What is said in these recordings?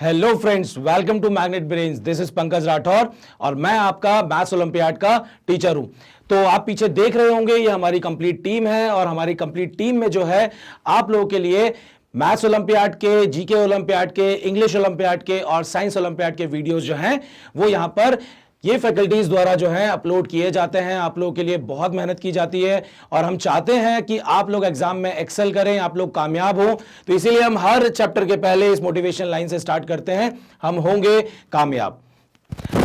Hello friends, welcome to magnet brains. This is Pankaj Rathore और मैं आपका मैथ्स ओलंपियाड का टीचर हूं। तो आप पीछे देख रहे होंगे, ये हमारी कंप्लीट टीम है और हमारी कंप्लीट टीम में जो है आप लोगों के लिए मैथ्स ओलंपियाड के, जीके ओलंपियाड के, इंग्लिश ओलंपियाड के और साइंस ओलंपियाड के वीडियोस जो हैं वो यहां पर ये फैकल्टीज द्वारा जो है अपलोड किए जाते हैं। आप लोगों के लिए बहुत मेहनत की जाती है और हम चाहते हैं कि आप लोग एग्जाम में एक्सेल करें, आप लोग कामयाब हो। तो इसीलिए हम हर चैप्टर के पहले इस मोटिवेशन लाइन से स्टार्ट करते हैं, हम होंगे कामयाब।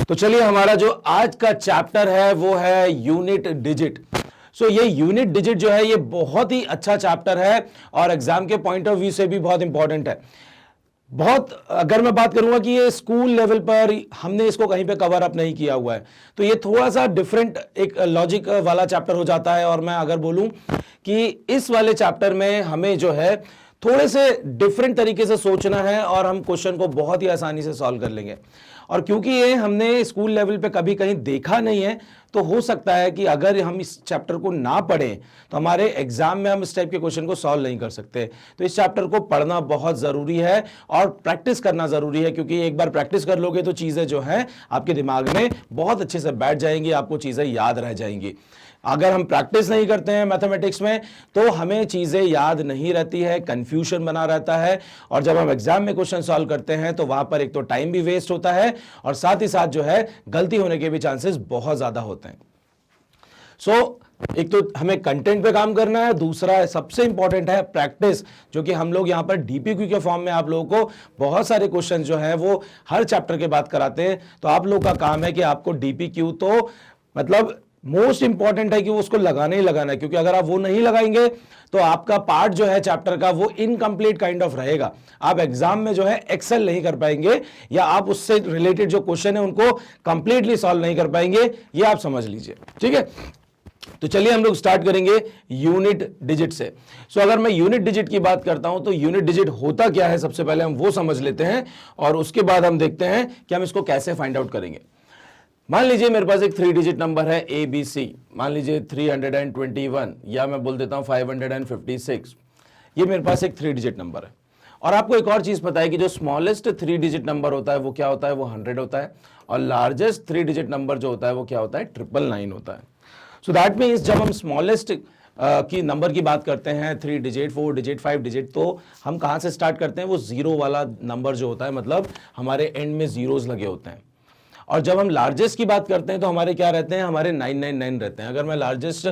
तो चलिए, हमारा जो आज का चैप्टर है वो है यूनिट डिजिट। ये यूनिट डिजिट जो है ये बहुत ही अच्छा चैप्टर है और एग्जाम के पॉइंट ऑफ व्यू से भी बहुत इंपॉर्टेंट है। बहुत अगर मैं बात करूंगा कि ये स्कूल लेवल पर हमने इसको कहीं पे कवर अप नहीं किया हुआ है, तो ये थोड़ा सा डिफरेंट एक लॉजिक वाला चैप्टर हो जाता है। और मैं अगर बोलूं कि इस वाले चैप्टर में हमें जो है थोड़े से डिफरेंट तरीके से सोचना है और हम क्वेश्चन को बहुत ही आसानी से सॉल्व कर लेंगे। और क्योंकि ये हमने स्कूल लेवल पे कभी कहीं देखा नहीं है, तो हो सकता है कि अगर हम इस चैप्टर को ना पढ़ें तो हमारे एग्जाम में हम इस टाइप के क्वेश्चन को सॉल्व नहीं कर सकते। तो इस चैप्टर को पढ़ना बहुत ज़रूरी है और प्रैक्टिस करना ज़रूरी है, क्योंकि एक बार प्रैक्टिस कर लोगे तो चीज़ें जो हैं आपके दिमाग में बहुत अच्छे से बैठ जाएंगी, आपको चीज़ें याद रह जाएंगी। अगर हम प्रैक्टिस नहीं करते हैं मैथमेटिक्स में तो हमें चीज़ें याद नहीं रहती है, कंफ्यूजन बना रहता है। और जब हम एग्जाम में क्वेश्चन सॉल्व करते हैं तो वहां पर एक तो टाइम भी वेस्ट होता है और साथ ही साथ जो है गलती होने के भी चांसेस बहुत ज़्यादा होते हैं। एक तो हमें कंटेंट पे काम करना है, दूसरा सबसे इंपॉर्टेंट है प्रैक्टिस, जो कि हम लोग यहाँ पर डीपीक्यू के फॉर्म में आप लोगों को बहुत सारे क्वेश्चन जो है वो हर चैप्टर के बाद कराते हैं। तो आप लोग का काम है कि आपको डीपीक्यू तो मतलब मोस्ट इंपॉर्टेंट है कि वो उसको लगाना ही लगाना है, क्योंकि अगर आप वो नहीं लगाएंगे तो आपका पार्ट जो है चैप्टर का वो इनकम्प्लीट काइंड ऑफ रहेगा। आप एग्जाम में जो है एक्सेल नहीं कर पाएंगे या आप उससे रिलेटेड जो क्वेश्चन है उनको कंप्लीटली सॉल्व नहीं कर पाएंगे, ये आप समझ लीजिए। ठीक है, तो चलिए हम लोग स्टार्ट करेंगे यूनिट डिजिट से। अगर मैं यूनिट डिजिट की बात करता हूं तो यूनिट डिजिट होता क्या है, सबसे पहले हम वो समझ लेते हैं और उसके बाद हम देखते हैं कि हम इसको कैसे फाइंड आउट करेंगे। मान लीजिए मेरे पास एक 3 डिजिट नंबर है ABC, मान लीजिए 321 या मैं बोल देता हूं 556। ये मेरे पास एक 3 डिजिट नंबर है। और आपको एक और चीज पता है कि जो स्मॉलेस्ट 3 डिजिट नंबर होता है वो क्या होता है, वो 100 होता है। और लार्जेस्ट 3 डिजिट नंबर जो होता है वो क्या होता है, 999 होता है। सो दैट मीन्स जब हम स्मॉलेस्ट की नंबर की बात करते हैं, 3 डिजिट, 4 डिजिट, 5 डिजिट, तो हम कहां से स्टार्ट करते हैं, वो जीरो वाला नंबर जो होता है, मतलब हमारे एंड में जीरोस लगे होते हैं। और जब हम लार्जेस्ट की बात करते हैं तो हमारे क्या रहते हैं, हमारे 999 रहते हैं। अगर मैं लार्जेस्ट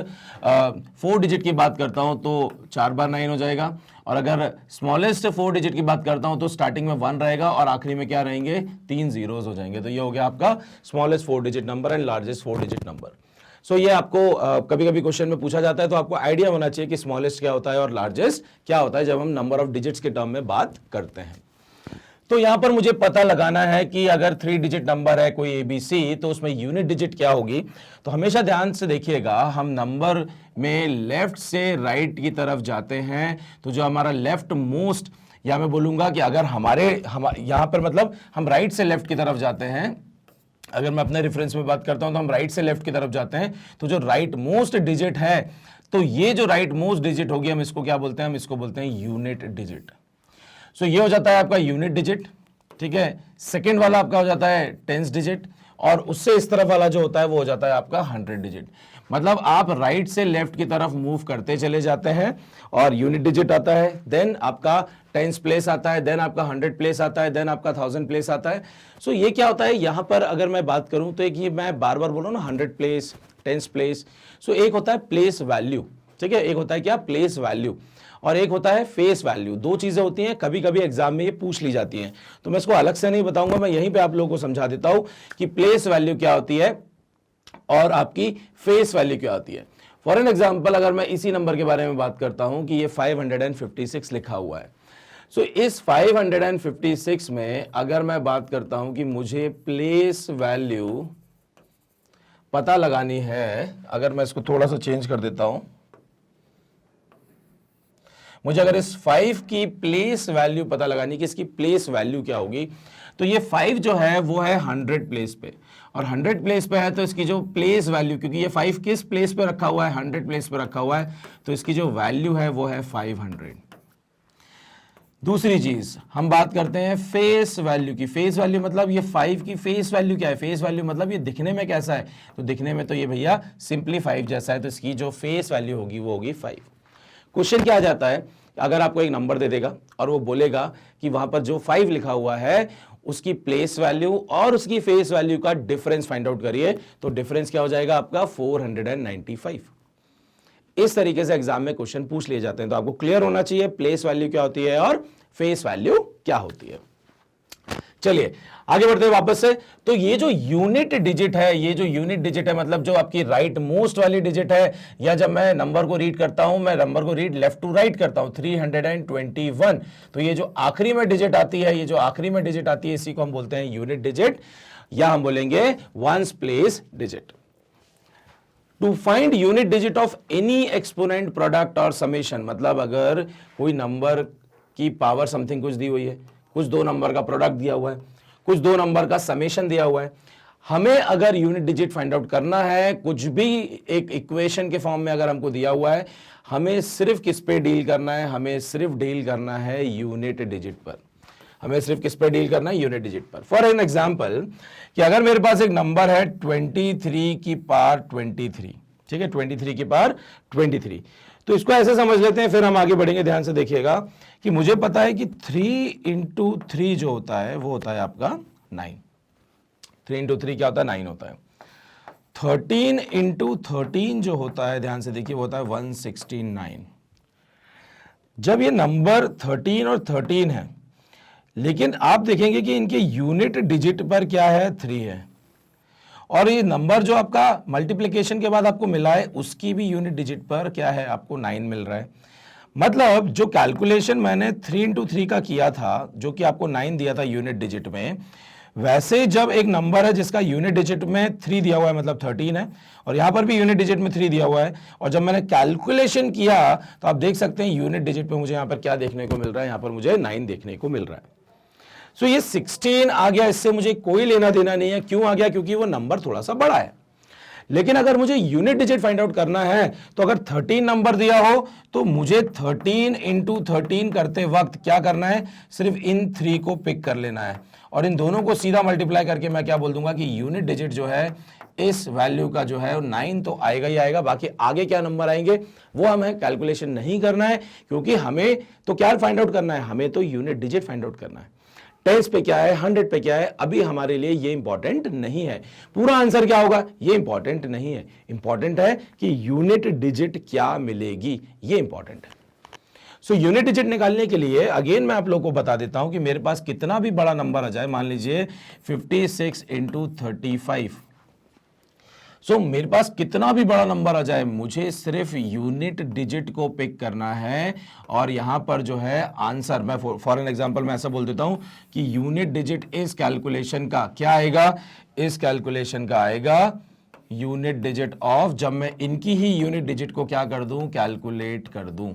4 डिजिट की बात करता हूं तो 4 बार 9 हो जाएगा। और अगर स्मॉलेस्ट 4 डिजिट की बात करता हूं तो स्टार्टिंग में 1 रहेगा और आखिरी में क्या रहेंगे, 3 जीरोस हो जाएंगे। तो ये हो गया आपका smallest 4 digit number and largest 4 digit number. ये आपको कभी कभी क्वेश्चन में पूछा जाता है, तो आपको आइडिया होना चाहिए कि स्मॉलेस्ट क्या होता है और लार्जेस्ट क्या होता है जब हम नंबर ऑफ डिजिट्स के टर्म में बात करते हैं। तो यहां पर मुझे पता लगाना है कि अगर 3 डिजिट नंबर है कोई ABC, तो उसमें यूनिट डिजिट क्या होगी। तो हमेशा ध्यान से देखिएगा, हम नंबर में लेफ्ट से राइट की तरफ जाते हैं तो जो हमारा लेफ्ट मोस्ट, या मैं बोलूंगा कि अगर हमारे यहां पर मतलब हम राइट से लेफ्ट की तरफ जाते हैं, अगर मैं अपने रेफरेंस में बात करता हूं तो हम राइट से लेफ्ट की तरफ जाते हैं, तो जो राइट मोस्ट डिजिट है, तो ये जो राइट मोस्ट डिजिट होगी हम इसको क्या बोलते हैं, हम इसको बोलते हैं यूनिट डिजिट। ये हो जाता है आपका यूनिट डिजिट। ठीक है, सेकेंड वाला आपका हो जाता है टेंस डिजिट और उससे इस तरफ वाला जो होता है वो हो जाता है आपका 100 डिजिट। मतलब आप राइट से लेफ्ट की तरफ मूव करते चले जाते हैं और यूनिट डिजिट आता है, देन आपका टेंस प्लेस आता है, देन आपका 100 प्लेस आता है, देन आपका 1000 प्लेस आता है। ये क्या होता है यहां पर, अगर मैं बात करूं तो एक ये मैं बार बार बोल रहा हूं ना, 100 प्लेस, टेंस प्लेस। एक होता है प्लेस वैल्यू, ठीक है, एक होता है क्या, प्लेस वैल्यू, और एक होता है फेस वैल्यू। दो चीजें होती हैं, कभी कभी एग्जाम में ये पूछ ली जाती हैं, तो मैं इसको अलग से नहीं बताऊंगा, मैं यहीं पे आप लोगों को समझा देता हूं कि प्लेस वैल्यू क्या होती है और आपकी फेस वैल्यू क्या होती है। फॉर एन एग्जाम्पल, अगर मैं इसी नंबर के बारे में बात करता हूं कि ये 556 लिखा हुआ है। इस 556 में अगर मैं बात करता हूं कि मुझे प्लेस वैल्यू पता लगानी है, अगर मैं इसको थोड़ा सा चेंज कर देता हूं, मुझे अगर इस 5 की प्लेस वैल्यू पता लगानी कि इसकी प्लेस वैल्यू क्या होगी, तो ये 5 जो है वो है 100 प्लेस पे, और 100 प्लेस पे है तो इसकी जो प्लेस वैल्यू, क्योंकि ये 5 किस प्लेस पे रखा हुआ है, 100 प्लेस पे रखा हुआ है, तो इसकी जो वैल्यू है वो है 500। दूसरी चीज हम बात करते हैं फेस वैल्यू की। फेस वैल्यू मतलब ये 5 की फेस वैल्यू क्या है? फेस वैल्यू मतलब ये दिखने में कैसा है? तो दिखने में तो ये भैया सिंपली 5 जैसा है, तो इसकी जो फेस वैल्यू होगी वो होगी 5। क्वेश्चन क्या आ जाता है, अगर आपको एक नंबर दे देगा और वो बोलेगा कि वहां पर जो 5 लिखा हुआ है उसकी प्लेस वैल्यू और उसकी फेस वैल्यू का डिफरेंस फाइंड आउट करिए, तो डिफरेंस क्या हो जाएगा आपका 495। इस तरीके से एग्जाम में क्वेश्चन पूछ लिए जाते हैं, तो आपको क्लियर होना चाहिए प्लेस वैल्यू क्या होती है और फेस वैल्यू क्या होती है। चलिए आगे बढ़ते हैं वापस से। तो ये जो यूनिट डिजिट है, ये जो यूनिट डिजिट है मतलब जो आपकी राइट मोस्ट वाली डिजिट है, या जब मैं नंबर को रीड करता हूं, मैं नंबर को रीड लेफ्ट टू राइट करता हूं 321, तो ये जो आखिरी में डिजिट आती है, ये जो आखिरी में डिजिट आती है, इसी को हम बोलते हैं यूनिट डिजिट, या हम बोलेंगे once place digit. To find unit digit of any exponent, product और समेशन, मतलब अगर कोई नंबर की पावर समथिंग कुछ दी हुई है, कुछ दो नंबर का प्रोडक्ट दिया हुआ है, कुछ दो नंबर का समेशन दिया हुआ है, हमें अगर यूनिट डिजिट फाइंड आउट करना है, कुछ भी एक इक्वेशन के फॉर्म में अगर हमको दिया हुआ है, हमें सिर्फ किस पे डील करना है? हमें सिर्फ डील करना है यूनिट डिजिट पर। हमें सिर्फ किस पे डील करना है? यूनिट डिजिट पर। फॉर एन एग्जाम्पल कि अगर मेरे पास एक नंबर है 23 की पावर 23, ठीक है, 23 की पावर 23, तो इसको ऐसे समझ लेते हैं, फिर हम आगे बढ़ेंगे। ध्यान से देखिएगा कि मुझे पता है कि 3 इंटू 3 जो होता है वो होता है आपका 9। 3 इंटू 3 क्या होता है? 9 होता है। 13 इंटू 13 जो होता है, ध्यान से देखिए, वो होता है 169। जब ये नंबर 13 और 13 है, लेकिन आप देखेंगे कि इनके यूनिट डिजिट पर क्या है? 3 है, और ये नंबर जो आपका मल्टीप्लिकेशन के बाद आपको मिला है उसकी भी यूनिट डिजिट पर क्या है? आपको 9 मिल रहा है। मतलब जो कैलकुलेशन मैंने 3 इंटू 3 का किया था, जो कि आपको 9 दिया था यूनिट डिजिट में, वैसे जब एक नंबर है जिसका यूनिट डिजिट में 3 दिया हुआ है, मतलब 13 है, और यहां पर भी यूनिट डिजिट में 3 दिया हुआ है, और जब मैंने कैलकुलेशन किया तो आप देख सकते हैं यूनिट डिजिट पे मुझे यहां पर क्या देखने को मिल रहा है? यहां पर मुझे 9 देखने को मिल रहा है। सो ये 16 आ गया, इससे मुझे कोई लेना देना नहीं है। क्यों आ गया? क्योंकि वो नंबर थोड़ा सा बड़ा है। लेकिन अगर मुझे यूनिट डिजिट फाइंड आउट करना है, तो अगर 13 नंबर दिया हो तो मुझे 13 इंटू 13 करते वक्त क्या करना है? सिर्फ इन 3 को पिक कर लेना है, और इन दोनों को सीधा मल्टीप्लाई करके मैं क्या बोल दूंगा कि यूनिट डिजिट जो है इस वैल्यू का जो है वो 9 तो आएगा ही आएगा। बाकी आगे क्या नंबर आएंगे वो हमें कैलकुलेशन नहीं करना है, क्योंकि हमें तो क्या फाइंड आउट करना है? हमें तो यूनिट डिजिट फाइंड आउट करना है। 10 पे क्या है, 100 पे क्या है, अभी हमारे लिए ये इंपॉर्टेंट नहीं है। पूरा आंसर क्या होगा ये इंपॉर्टेंट नहीं है। इंपॉर्टेंट है कि यूनिट डिजिट क्या मिलेगी, ये इंपॉर्टेंट है। सो यूनिट डिजिट निकालने के लिए अगेन मैं आप लोगों को बता देता हूं कि मेरे पास कितना भी बड़ा नंबर आ जाए, मान लीजिए 56 इंटू 35, सो मेरे पास कितना भी बड़ा नंबर आ जाए, मुझे सिर्फ यूनिट डिजिट को पिक करना है, और यहां पर जो है आंसर, मैं फॉर एन एग्जांपल मैं ऐसा बोल देता हूं कि यूनिट डिजिट इस कैलकुलेशन का क्या आएगा? इस कैलकुलेशन का आएगा यूनिट डिजिट ऑफ, जब मैं इनकी ही यूनिट डिजिट को क्या कर दूं? कैलकुलेट कर दूं।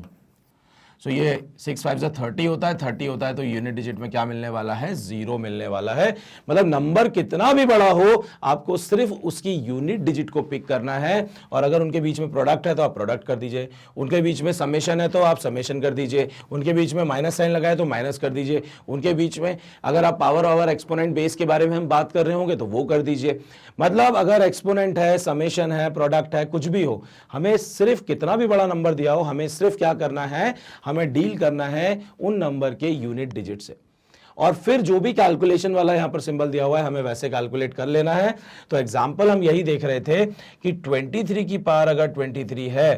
सो ये 6 5 से 30 होता है, 30 होता है, तो यूनिट डिजिट में क्या मिलने वाला है? 0 मिलने वाला है। मतलब नंबर कितना भी बड़ा हो, आपको सिर्फ उसकी यूनिट डिजिट को पिक करना है, और अगर उनके बीच में प्रोडक्ट है तो आप प्रोडक्ट कर दीजिए, उनके बीच में समेशन है तो आप समेशन कर दीजिए, उनके बीच में माइनस साइन लगाए तो माइनस कर दीजिए, उनके बीच में अगर आप पावर ओवर एक्सपोनेंट बेस के बारे में हम बात कर रहे होंगे तो वो कर दीजिए। मतलब अगर एक्सपोनेंट है, समेशन है, प्रोडक्ट है, कुछ भी हो, हमें सिर्फ कितना भी बड़ा नंबर दिया हो, हमें सिर्फ क्या करना है? हमें डील करना है उन नंबर के यूनिट डिजिट से, और फिर जो भी कैलकुलेशन वाला यहां पर सिंबल दिया हुआ है हमें वैसे कैलकुलेट कर लेना है। तो एग्जांपल हम यही देख रहे थे कि 23 की पावर अगर 23 है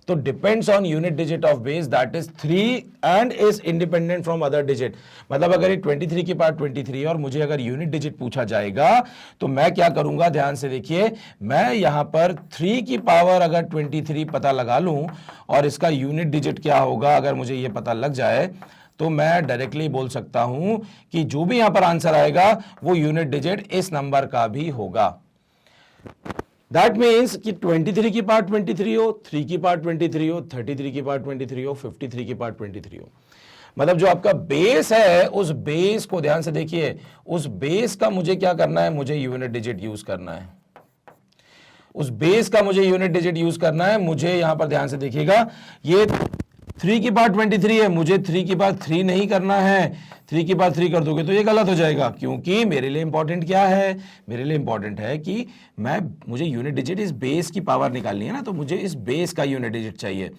तो depends on unit digit of base that is 3 and is independent from other digit. मतलब अगर ये 23 की पावर 23 है और मुझे अगर यूनिट डिजिट पूछा जाएगा तो मैं क्या करूंगा? ध्यान से देखिए, मैं यहां पर 3 की पावर अगर 23 पता लगा लूं और इसका यूनिट डिजिट क्या होगा अगर मुझे ये पता लग जाए, तो मैं डायरेक्टली बोल सकता हूं कि जो भी यहां पर आंसर आएगा वो यूनिट डिजिट इस नंबर का भी होगा। दैट मीन्स कि 23 की पावर 23 हो, 3 की पावर 23 हो, 33 की पावर 23 हो, 53 की पावर 23 हो। मतलब जो आपका बेस है उस बेस को ध्यान से देखिए, उस बेस का मुझे क्या करना है? मुझे यूनिट डिजिट यूज करना है। उस बेस का मुझे यूनिट डिजिट यूज करना है। मुझे यहां पर ध्यान से देखिएगा, ये 3 की पावर 23 है, मुझे 3 की पावर 3 नहीं करना है। 3 की पावर 3 कर दोगे तो ये गलत हो जाएगा, क्योंकि मेरे लिए इंपॉर्टेंट क्या है, मेरे लिए इंपॉर्टेंट है कि मुझे यूनिट डिजिट इस बेस की पावर निकालनी है ना, तो मुझे इस बेस का यूनिट डिजिट चाहिए।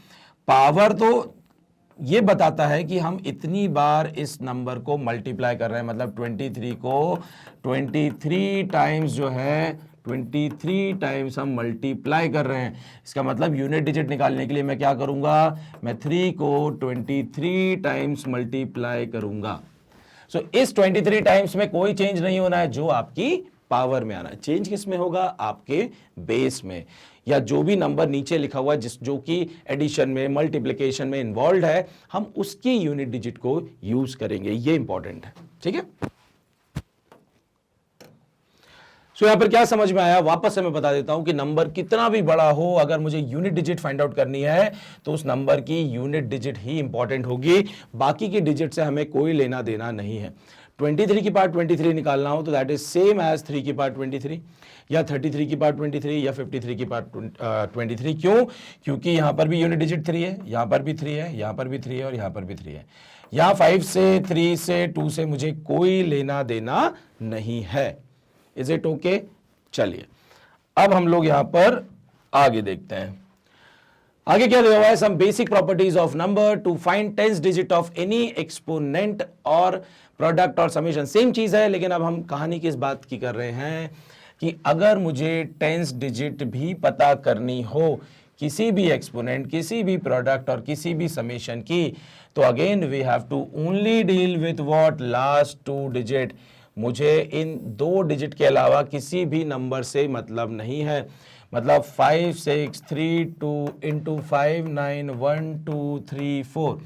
पावर तो ये बताता है कि हम इतनी बार इस नंबर को मल्टीप्लाई कर रहे हैं, मतलब 23 को 23 टाइम्स जो है 23 टाइम्स हम मल्टीप्लाई कर रहे हैं। इसका मतलब यूनिट डिजिट निकालने के लिए मैं क्या करूंगा, मैं 3 को 23 टाइम्स मल्टीप्लाई करूंगा। सो इस 23 टाइम्स में कोई चेंज नहीं होना है, जो आपकी पावर में आना है। चेंज किस में होगा, आपके बेस में, या जो भी नंबर नीचे लिखा हुआ है जो कि एडिशन में मल्टीप्लिकेशन में इन्वॉल्व है, हम उसकी यूनिट डिजिट को यूज करेंगे। ये इंपॉर्टेंट है, ठीक है। सो यहां पर क्या समझ में आया, वापस से मैं बता देता हूं कि नंबर कितना भी बड़ा हो, अगर मुझे यूनिट डिजिट फाइंड आउट करनी है तो उस नंबर की यूनिट डिजिट ही इंपॉर्टेंट होगी, बाकी की डिजिट से हमें कोई लेना देना नहीं है। 23 की पावर 23 निकालना हो तो दैट इज सेम एज 3 की पावर 23, या 33 की पावर 23, या 53 की पावर 23। क्यों, क्योंकि यहां पर भी यूनिट डिजिट 3 है, यहां पर भी 3 है, यहां पर भी 3 है, और यहां पर भी 3 है। यहां 5 से 3 से 2 से मुझे कोई लेना देना नहीं है। Is it okay? चलिए अब हम लोग यहां पर आगे देखते हैं। आगे क्या दिया हुआ है, some basic properties of number to find tens digit of any exponent और प्रोडक्ट और समेशन। सेम चीज है, लेकिन अब हम कहानी किस बात की कर रहे हैं कि अगर मुझे टेंस डिजिट भी पता करनी हो किसी भी एक्सपोनेंट, किसी भी प्रोडक्ट और किसी भी समेशन की, तो again we have to only deal with what, last 2 digit. मुझे इन 2 डिजिट के अलावा किसी भी नंबर से मतलब नहीं है। मतलब 5 6 3 2 इंटू 5 9 1 2 3 4,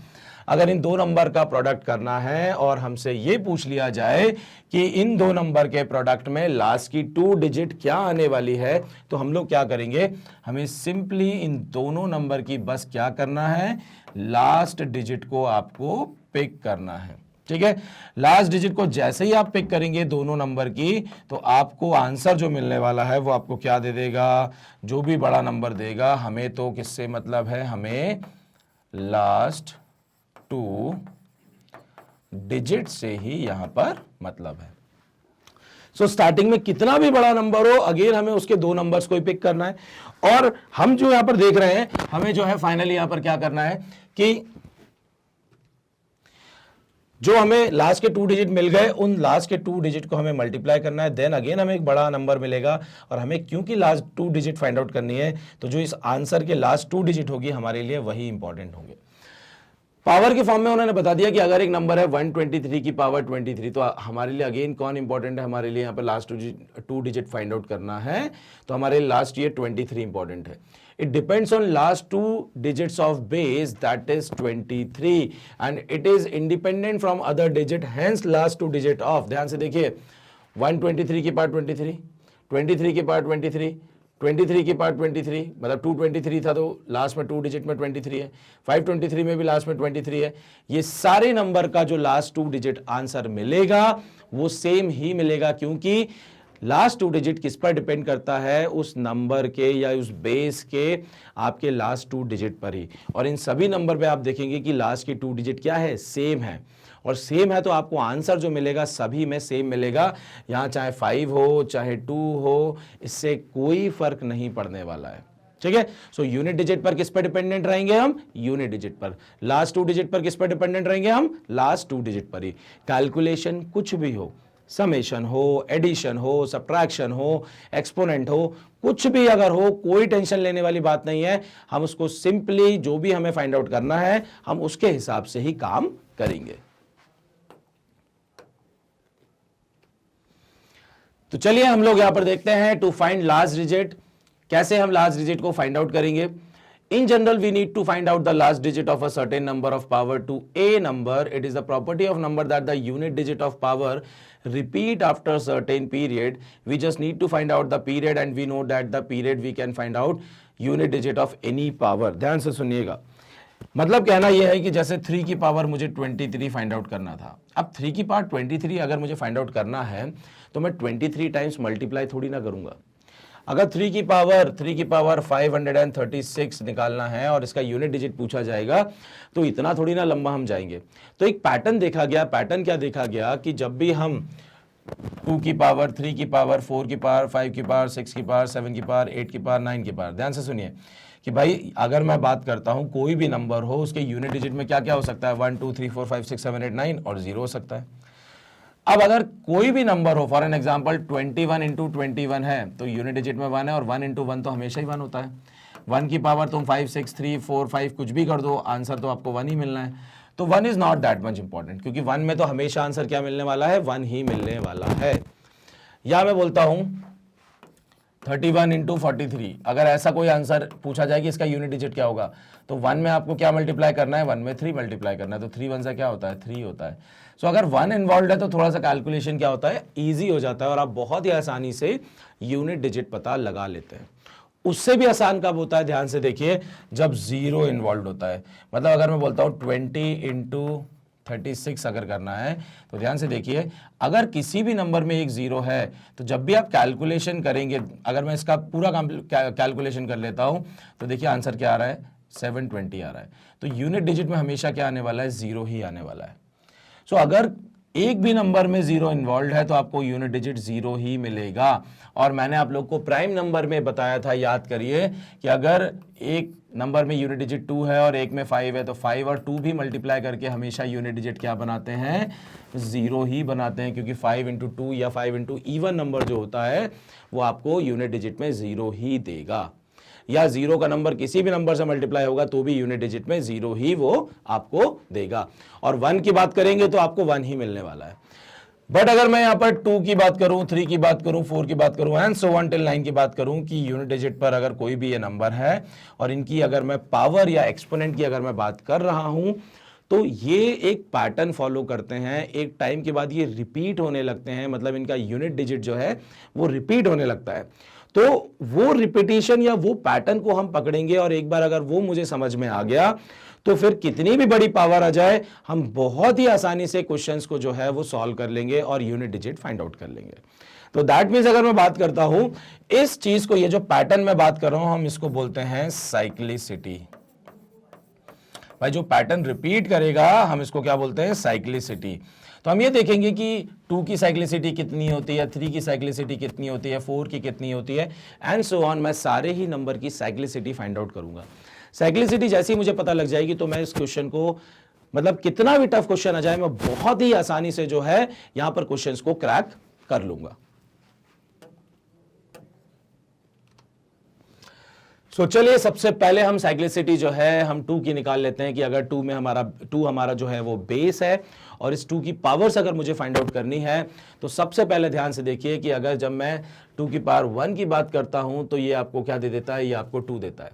अगर इन 2 नंबर का प्रोडक्ट करना है और हमसे ये पूछ लिया जाए कि इन 2 नंबर के प्रोडक्ट में लास्ट की 2 डिजिट क्या आने वाली है, तो हम लोग क्या करेंगे, हमें सिंपली इन दोनों नंबर की बस क्या करना है, लास्ट डिजिट को आपको पिक करना है। ठीक है, लास्ट डिजिट को जैसे ही आप पिक करेंगे दोनों नंबर की, तो आपको आंसर जो मिलने वाला है वो आपको क्या दे देगा, जो भी बड़ा नंबर देगा। हमें तो किससे मतलब है, हमें लास्ट 2 डिजिट से ही यहां पर मतलब है। सो स्टार्टिंग में कितना भी बड़ा नंबर हो, अगेन हमें उसके 2 नंबर्स को ही पिक करना है। और हम जो यहां पर देख रहे हैं, हमें जो है फाइनली यहां पर क्या करना है कि जो हमें लास्ट के 2 डिजिट मिल गए, उन लास्ट के 2 डिजिट को हमें मल्टीप्लाई करना है, देन अगेन हमें एक बड़ा नंबर मिलेगा। और हमें क्योंकि लास्ट 2 डिजिट फाइंड आउट करनी है, तो जो इस आंसर के लास्ट 2 डिजिट होगी हमारे लिए वही इंपॉर्टेंट होंगे। पावर के फॉर्म में उन्होंने बता दिया कि अगर एक नंबर है 123 की पावर 23, तो हमारे लिए अगेन कौन इंपॉर्टेंट है, हमारे लिए यहाँ पर लास्ट 2 डिजिट फाइंड आउट करना है, तो हमारे लास्ट ये 23 इंपॉर्टेंट है। It depends on last 2 digits of base, that is 23, and it is independent from other digit, hence last 2 digit of, ध्यान से देखिए, 123 की पावर 23, 23 की पावर 23, 23 की पावर 23, मतलब 223 था तो लास्ट में 2 डिजिट में 23 है, 523 में भी लास्ट में 23 है। ये सारे नंबर का जो लास्ट 2 डिजिट आंसर मिलेगा वो सेम ही मिलेगा, क्योंकि लास्ट 2 डिजिट किस पर डिपेंड करता है, उस नंबर के या उस बेस के आपके लास्ट 2 डिजिट पर ही। और इन सभी नंबर पे आप देखेंगे कि लास्ट की 2 डिजिट क्या है, सेम है, और सेम है तो आपको आंसर जो मिलेगा सभी में सेम मिलेगा। यहां चाहे 5 हो चाहे 2 हो, इससे कोई फर्क नहीं पड़ने वाला है। ठीक है, सो यूनिट डिजिट पर किस पर डिपेंडेंट रहेंगे हम, यूनिट डिजिट पर। लास्ट 2 डिजिट पर किस पर डिपेंडेंट रहेंगे हम, लास्ट 2 डिजिट पर ही। कैलकुलेशन कुछ भी हो, समेशन हो, एडिशन हो, सब्ट्रैक्शन हो, एक्सपोनेंट हो, कुछ भी अगर हो, कोई टेंशन लेने वाली बात नहीं है। हम उसको सिंपली जो भी हमें फाइंड आउट करना है, हम उसके हिसाब से ही काम करेंगे। तो चलिए हम लोग यहां पर देखते हैं टू फाइंड लास्ट डिजिट, कैसे हम लास्ट डिजिट को फाइंड आउट करेंगे। In general, we need to find out the last digit of a certain number of power to a number. It is the property of number that the unit digit of power repeat after a certain period. We just need to find out the period, and we know that the period we can find out unit digit of any power. ध्यान से सुनिएगा, मतलब कहना यह है कि जैसे 3 की पावर मुझे 23 फाइंड आउट करना था। अब 3 की पावर 23 अगर मुझे फाइंड आउट करना है तो मैं 23 टाइम्स मल्टीप्लाई थोड़ी ना करूंगा। अगर 3 की पावर 536 निकालना है और इसका यूनिट डिजिट पूछा जाएगा तो इतना थोड़ी ना लंबा हम जाएंगे। तो एक पैटर्न देखा गया। पैटर्न क्या देखा गया कि जब भी हम 2 की पावर, 3 की पावर, 4 की पावर, 5 की पावर, 6 की पावर, 7 की पावर, 8 की पावर, 9 की पावर, ध्यान से सुनिए कि भाई अगर मैं बात करता हूं कोई भी नंबर हो उसके यूनिट डिजिट में क्या क्या हो सकता है, 1 2 3 4 5 6 7 8 9 और 0 हो सकता है। अब अगर कोई भी नंबर हो, फॉर एन एग्जाम्पल 21 इंटू 21 है तो यूनिट डिजिट में 1 है, और 1 इंटू 1 तो हमेशा ही 1 होता है। 1 की पावर तुम 5 6 3 4 5 कुछ भी कर दो, आंसर तो आपको 1 ही मिलना है। तो 1 is not that much important, क्योंकि 1 में तो हमेशा आंसर क्या मिलने वाला है, 1 ही मिलने वाला है। या मैं बोलता हूं 31 इंटू 43, अगर ऐसा कोई आंसर पूछा जाए कि इसका यूनिट डिजिट क्या होगा, तो 1 में आपको क्या मल्टीप्लाई करना है, 1 में 3 मल्टीप्लाई करना है, तो 3 1 से क्या होता है, 3 होता है। सो अगर 1 इन्वॉल्व है तो थोड़ा सा कैलकुलेशन क्या होता है, ईजी हो जाता है और आप बहुत ही आसानी से यूनिट डिजिट पता लगा लेते हैं। उससे भी आसान कब होता है, ध्यान से देखिए, जब 0 इन्वॉल्व होता है। मतलब अगर मैं बोलता हूं 20 इंटू 36 अगर करना है, तो ध्यान से देखिए, अगर किसी भी नंबर में एक 0 है तो जब भी आप कैलकुलेशन करेंगे, अगर मैं इसका पूरा कैलकुलेशन कर लेता हूं तो देखिए आंसर क्या आ रहा है, 720 आ रहा है। तो यूनिट डिजिट में हमेशा क्या आने वाला है, 0 ही आने वाला है। सो अगर एक भी नंबर में 0 इन्वॉल्व है तो आपको यूनिट डिजिट 0 ही मिलेगा। और मैंने आप लोग को प्राइम नंबर में बताया था, याद करिए, कि अगर एक नंबर में यूनिट डिजिट 2 है और एक में 5 है तो 5 और 2 भी मल्टीप्लाई करके हमेशा यूनिट डिजिट क्या बनाते हैं, 0 ही बनाते हैं, क्योंकि 5 इंटू 2 या 5 इंटू इवन नंबर जो होता है वो आपको यूनिट डिजिट में 0 ही देगा। या 0 का नंबर किसी भी नंबर से मल्टीप्लाई होगा तो भी यूनिट डिजिट में 0 ही वो आपको देगा। और 1 की बात करेंगे तो आपको 1 ही मिलने वाला है। बट अगर मैं यहां पर 2 की बात करूं, 3 की बात करूं, 4 की बात करूं एंड सो ऑन टिल 9 की बात करूं कि यूनिट डिजिट पर अगर कोई भी ये नंबर है और इनकी अगर मैं पावर या एक्सपोनेंट की अगर मैं बात कर रहा हूं, तो ये एक पैटर्न फॉलो करते हैं। एक टाइम के बाद ये रिपीट होने लगते हैं, मतलब इनका यूनिट डिजिट जो है वो रिपीट होने लगता है। तो वो रिपीटिशन या वो पैटर्न को हम पकड़ेंगे और एक बार अगर वो मुझे समझ में आ गया तो फिर कितनी भी बड़ी पावर आ जाए हम बहुत ही आसानी से क्वेश्चंस को जो है वो सॉल्व कर लेंगे और यूनिट डिजिट फाइंड आउट कर लेंगे। तो दैट मीन्स अगर मैं बात करता हूं इस चीज को, ये जो पैटर्न मैं बात कर रहा हूं, हम इसको बोलते हैं साइक्लिसिटी। भाई जो पैटर्न रिपीट करेगा हम इसको क्या बोलते हैं, साइक्लिसिटी। तो हम ये देखेंगे कि 2 की साइक्लिसिटी कितनी होती है, 3 की साइक्लिसिटी कितनी होती है, 4 की कितनी होती है एंड सो ऑन। मैं सारे ही नंबर की साइक्लिसिटी फाइंड आउट करूंगा। साइक्लिसिटी जैसे ही मुझे पता लग जाएगी तो मैं इस क्वेश्चन को, मतलब कितना भी टफ क्वेश्चन आ जाए, मैं बहुत ही आसानी से जो है यहां पर क्वेश्चंस को क्रैक कर लूंगा। सो चलिए सबसे पहले हम साइक्लिसिटी जो है हम 2 की निकाल लेते हैं कि अगर 2 में टू हमारा जो है वो बेस है और इस 2 की पावर्स अगर मुझे फाइंड आउट करनी है तो सबसे पहले ध्यान से देखिए कि अगर जब मैं 2 की पावर 1 की बात करता हूं तो ये आपको क्या दे देता है, ये आपको 2 देता है।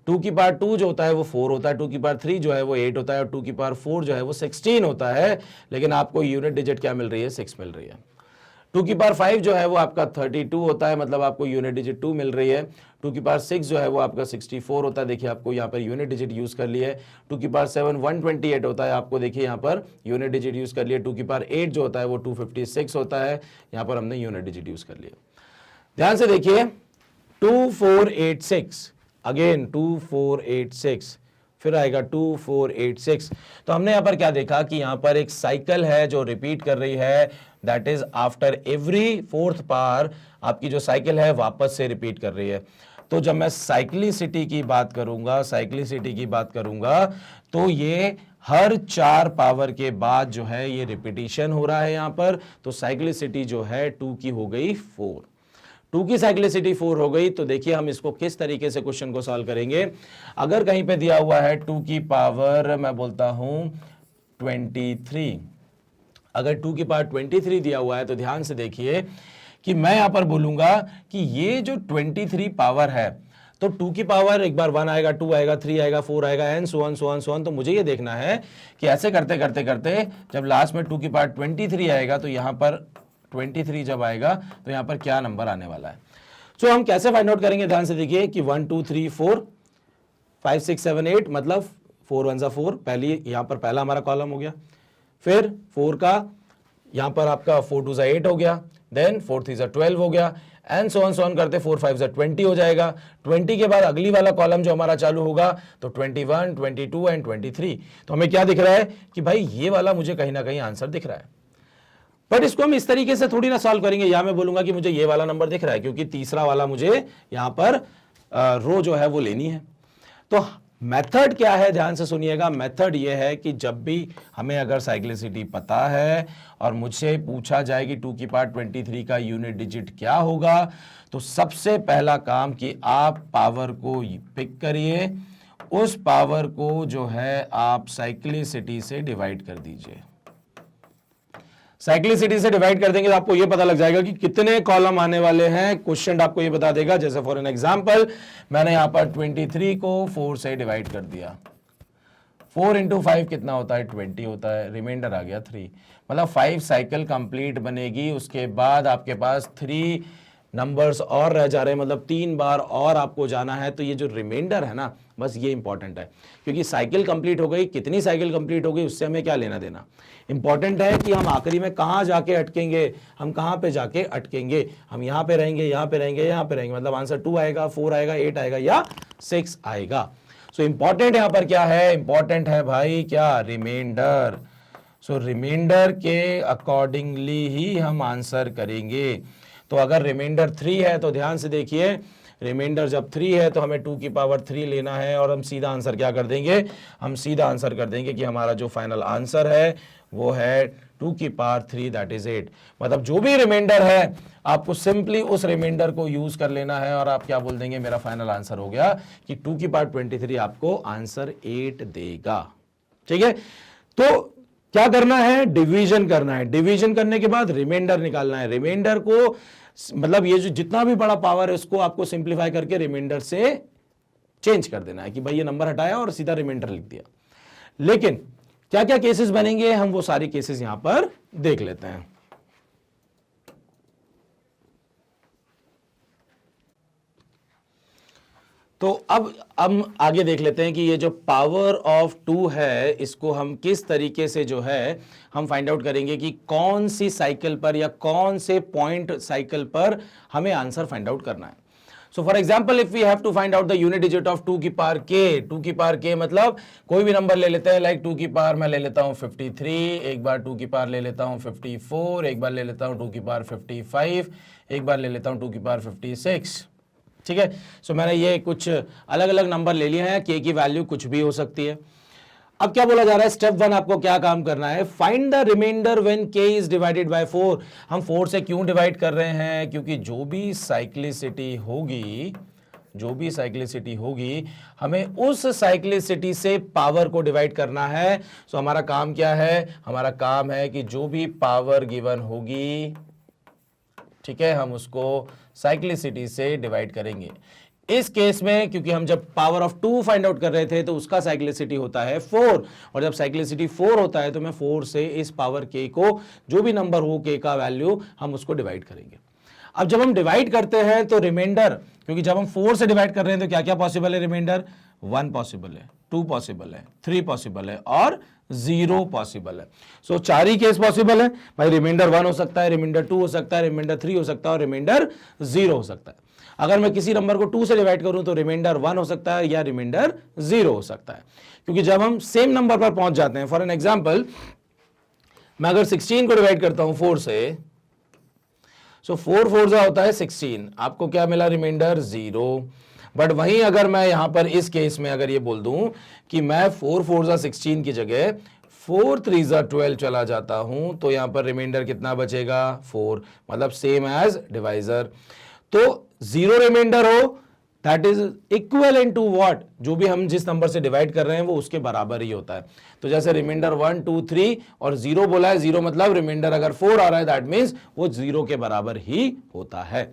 2 की पावर 2 जो होता है वो 4 होता है, 2 की पावर 3 जो है वो 8 होता है और 2 की पावर 4 जो है वो 16 होता है। लेकिन आपको यूनिट डिजिट क्या मिल रही है, 6 मिल रही है। 2 की पावर 5 जो है वो आपका 32 होता है, मतलब आपको यूनिट डिजिट 2 मिल रही है। 2 की पावर 6 जो है वो आपका 64 होता है, देखिए आपको यहाँ पर यूनिट डिजिट यूज कर लिए। 2 की पावर 7 128 होता है, आपको देखिए यहाँ पर यूनिट डिजिट यूज कर लिए। 2 की पावर 8 जो होता है वो 256 होता है, यहाँ पर हमने यूनिट डिजिट यूज कर लिया। ध्यान से देखिए 2486, अगेन 2486, फिर आएगा 2486। तो हमने यहां पर क्या देखा कि यहां पर एक साइकिल है जो रिपीट कर रही है, that is after every 4th power आपकी जो साइकिल है वापस से रिपीट कर रही है। तो जब मैं साइक्लिसिटी की बात करूंगा तो ये हर 4 पावर के बाद जो है ये रिपीटिशन हो रहा है यहां पर। तो साइक्लिसिटी जो है 2 की हो गई 4। 2 की साइक्लिसिटी 4 हो गई। तो देखिए हम इसको किस तरीके से क्वेश्चन को सॉल्व करेंगे। अगर कहीं पे दिया हुआ है 2 की पावर मैं बोलता हूं 23, अगर 2 की पावर 23 दिया हुआ है तो ध्यान से देखिए कि मैं यहां पर बोलूंगा कि ये जो 23 पावर है, तो 2 की पावर एक बार 1 आएगा, 2 आएगा, 3 आएगा, 4 आएगा एंड सो ऑन। तो मुझे ये देखना है कि ऐसे करते करते जब लास्ट में 2 की पावर 23 आएगा तो यहां पर 23 जब आएगा तो यहां पर क्या नंबर आने वाला है। सो हम कैसे फाइंड आउट करेंगे, ध्यान से देखिए कि 1 2 3 4 5 6 7 8, मतलब 4 1 4, पहली यहां पर पहला हमारा कॉलम हो गया। फिर 4 का यहां पर आपका 4 2 8 हो गया, देन 4 3 12 हो गया एंड सो ऑन करते 4 5 20 हो जाएगा। 20 के बाद अगली वाला कॉलम जो हमारा चालू होगा तो 21, 22 एंड 23। तो हमें क्या दिख रहा है कि भाई ये वाला मुझे कहीं ना कहीं आंसर दिख रहा है। बट इसको हम इस तरीके से थोड़ी ना सॉल्व करेंगे, या मैं बोलूंगा कि मुझे ये वाला नंबर दिख रहा है, क्योंकि तीसरा वाला मुझे यहां पर रो जो है वो लेनी है। तो मेथड क्या है, ध्यान से सुनिएगा। मेथड ये है कि जब भी हमें अगर साइक्लिसिटी पता है और मुझसे पूछा जाए कि 2 की पावर 23 का यूनिट डिजिट क्या होगा, तो सबसे पहला काम कि आप पावर को पिक करिए, उस पावर को जो है आप साइक्लिसिटी से डिवाइड कर दीजिए। साइक्लिसिटी से डिवाइड कर देंगे तो आपको यह पता लग जाएगा कि कितने कॉलम आने वाले हैं। क्वेश्चन आपको यह बता देगा। जैसे फॉर एन एग्जांपल मैंने यहां पर 23 को 4 से डिवाइड कर दिया। 4 इंटू 5 कितना होता है, 20 होता है, रिमाइंडर आ गया 3। मतलब 5 साइकिल कंप्लीट बनेगी, उसके बाद आपके पास 3 नंबर्स और रह जा रहे हैं, मतलब 3 बार और आपको जाना है। तो ये जो रिमाइंडर है ना, बस ये इंपॉर्टेंट है, क्योंकि साइकिल कंप्लीट हो गई, कितनी साइकिल कंप्लीट हो गई उससे हमें क्या लेना देना। इंपॉर्टेंट है कि हम आखिरी में कहां जाके अटकेंगे, हम कहां पे जाके अटकेंगे। हम यहां पे रहेंगे, यहां पे रहेंगे, यहां पे रहेंगे, मतलब आंसर 2 आएगा, 4 आएगा, 8 आएगा या 6 आएगा। सो इंपॉर्टेंट यहां पर क्या है, इंपॉर्टेंट है भाई क्या, रिमाइंडर। सो रिमाइंडर के अकॉर्डिंगली ही हम आंसर करेंगे। तो अगर रिमाइंडर 3 है तो ध्यान से देखिए, रिमाइंडर जब 3 है तो हमें 2 की पावर 3 लेना है, और हम सीधा आंसर क्या कर देंगे, हम सीधा आंसर कर देंगे कि हमारा जो फाइनल आंसर है वो है 2 की पावर 3 दैट इज 8। मतलब जो भी रिमाइंडर है आपको सिंपली उस रिमाइंडर को यूज कर लेना है, और आप क्या बोल देंगे, मेरा फाइनल आंसर हो गया कि 2 की पावर 23 आपको आंसर 8 देगा। ठीक है, तो क्या करना है, डिवीजन करना है। डिवीजन करने के बाद रिमाइंडर निकालना है। रिमाइंडर को मतलब ये जो जितना भी बड़ा पावर है उसको आपको सिंप्लीफाई करके रिमाइंडर से चेंज कर देना है कि भाई ये नंबर हटाया और सीधा रिमाइंडर लिख दिया। लेकिन क्या क्या केसेस बनेंगे, हम वो सारे केसेस यहां पर देख लेते हैं। तो अब हम आगे देख लेते हैं कि ये जो पावर ऑफ 2 है इसको हम किस तरीके से जो है हम फाइंड आउट करेंगे कि कौन सी साइकिल पर या कौन से पॉइंट साइकिल पर हमें आंसर फाइंड आउट करना है। So for example if we have to find out the unit digit of 2 की पावर k, 2 की पावर k मतलब कोई भी नंबर ले लेते हैं, लाइक 2 की पावर मैं ले लेता हूं 53, एक बार 2 की पावर ले लेता हूं 54, एक बार ले लेता हूं 2 की पावर 55, एक बार ले लेता हूं 2 की पावर 56। ठीक है, सो मैंने ये कुछ अलग अलग नंबर ले लिए हैं, k की वैल्यू कुछ भी हो सकती है। अब क्या बोला जा रहा है, स्टेप 1 आपको क्या काम करना है, find the remainder when k is divided by 4। हम 4 से क्यों डिवाइड कर रहे हैं, क्योंकि जो भी साइक्लिसिटी होगी हमें उस साइक्लिसिटी से पावर को डिवाइड करना है। सो हमारा काम क्या है, हमारा काम है कि जो भी पावर गिवन होगी, ठीक है, हम उसको साइक्लिसिटी से डिवाइड करेंगे। इस केस में क्योंकि हम जब पावर ऑफ 2 फाइंड आउट कर रहे थे तो उसका साइक्लिसिटी होता है 4, और जब साइक्लिसिटी 4 होता है तो मैं 4 से इस पावर k को, जो भी नंबर हो k का वैल्यू, हम उसको डिवाइड करेंगे। अब जब हम डिवाइड करते हैं तो रिमाइंडर, क्योंकि जब हम 4 से डिवाइड कर रहे हैं तो क्या क्या पॉसिबल है, रिमाइंडर 1 पॉसिबल है, 2 पॉसिबल है, 3 पॉसिबल है और 0 पॉसिबल है। सो 4 ही केस पॉसिबल है भाई, रिमाइंडर 1 हो सकता है, रिमाइंडर 2 हो सकता है, रिमाइंडर 3 हो सकता है और रिमाइंडर 0 हो सकता है। अगर मैं किसी नंबर को 2 से डिवाइड करूं तो रिमाइंडर 1 हो सकता है या रिमाइंडर 0 हो सकता है, क्योंकि जब हम सेम नंबर पर पहुंच जाते हैं, फॉर एन एग्जांपल मैं अगर 16 को डिवाइड करता हूं 4 से, सो 4 4 जा होता है 16, आपको क्या मिला, रिमाइंडर 0। बट वहीं अगर मैं यहां पर इस केस में अगर ये बोल दूं कि मैं 4 4 जा 16 की जगह 4 3 जा 12 चला जाता हूं, तो यहां पर रिमाइंडर कितना बचेगा, 4, मतलब सेम एज डिवाइजर। तो 0 रिमाइंडर हो that is equivalent to what, जो भी हम जिस नंबर से डिवाइड कर रहे हैं वो उसके बराबर ही होता है। तो जैसे रिमाइंडर 1 2 3 और 0 बोला है, 0 मतलब रिमाइंडर अगर 4 आ रहा है दैट मींस वो 0 के बराबर ही होता है।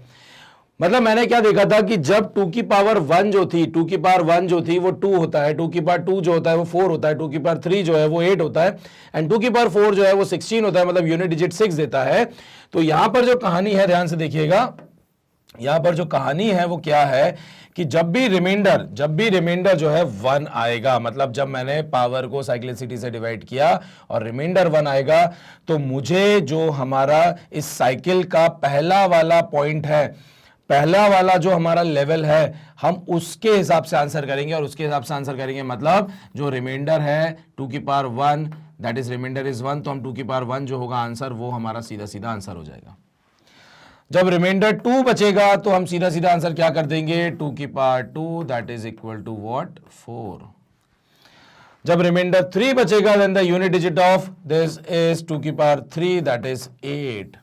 मतलब मैंने क्या देखा था कि जब 2 की पावर 1 जो थी, 2 की पावर 1 जो थी वो 2 होता है, 2 की पावर 2 जो होता है वो 4 होता है, 2 की पावर 3 जो है वो 8 होता है, एंड 2 की पावर 4 जो है वो 16 होता है, मतलब यूनिट डिजिट 6 देता है। तो यहां पर जो कहानी है, ध्यान से देखिएगा, यहां पर जो कहानी है वो क्या है कि जब भी रिमाइंडर जो है 1 आएगा, मतलब जब मैंने पावर को साइक्लिसिटी से डिवाइड किया और रिमाइंडर 1 आएगा, तो मुझे जो हमारा इस साइकिल का पहला वाला पॉइंट है पहला वाला जो हमारा लेवल है हम उसके हिसाब से आंसर करेंगे, और उसके हिसाब से आंसर करेंगे मतलब जो रिमाइंडर है 2 की power 1 that is remainder is 1, तो हम 2 की पावर 1 जो होगा आंसर वो हमारा सीधा सीधा आंसर हो जाएगा। जब रिमाइंडर 2 बचेगा तो हम सीधा सीधा आंसर क्या कर देंगे, 2 की power 2 that is equal to what 4। जब रिमाइंडर 3 बचेगा then the unit digit of this is 2 की पावर 3 दैट इज 8।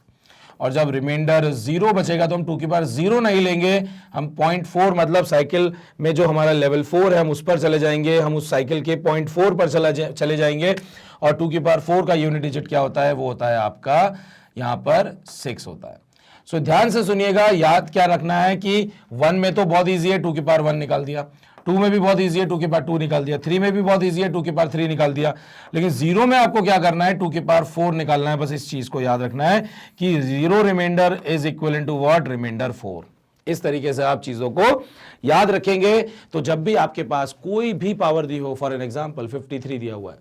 और जब रिमाइंडर 0 बचेगा तो हम 2 की पावर 0 नहीं लेंगे, हम 0.4 मतलब साइकिल में जो हमारा लेवल 4 है हम उस पर चले जाएंगे, हम उस साइकिल के 0.4 पर चले जाएंगे। और 2 की पावर 4 का यूनिट डिजिट क्या होता है, वो होता है आपका यहां पर 6 होता है। सो ध्यान से सुनिएगा, याद क्या रखना है कि 1 में तो बहुत ईजी है, 2 की पावर 1 निकाल दिया, 2 में भी बहुत इजी है, 2 की पावर 2 निकाल दिया, 3 में भी बहुत इजी है, 2 की पावर 3 निकाल दिया, लेकिन 0 में आपको क्या करना है, 2 की पावर 4 निकालना है। बस इस चीज को याद रखना है कि 0 remainder is equal to what, remainder 4। इस तरीके से आप चीजों को याद रखेंगे तो जब भी आपके पास कोई भी पावर दी हो, फॉर एन एग्जाम्पल 53 दिया हुआ है,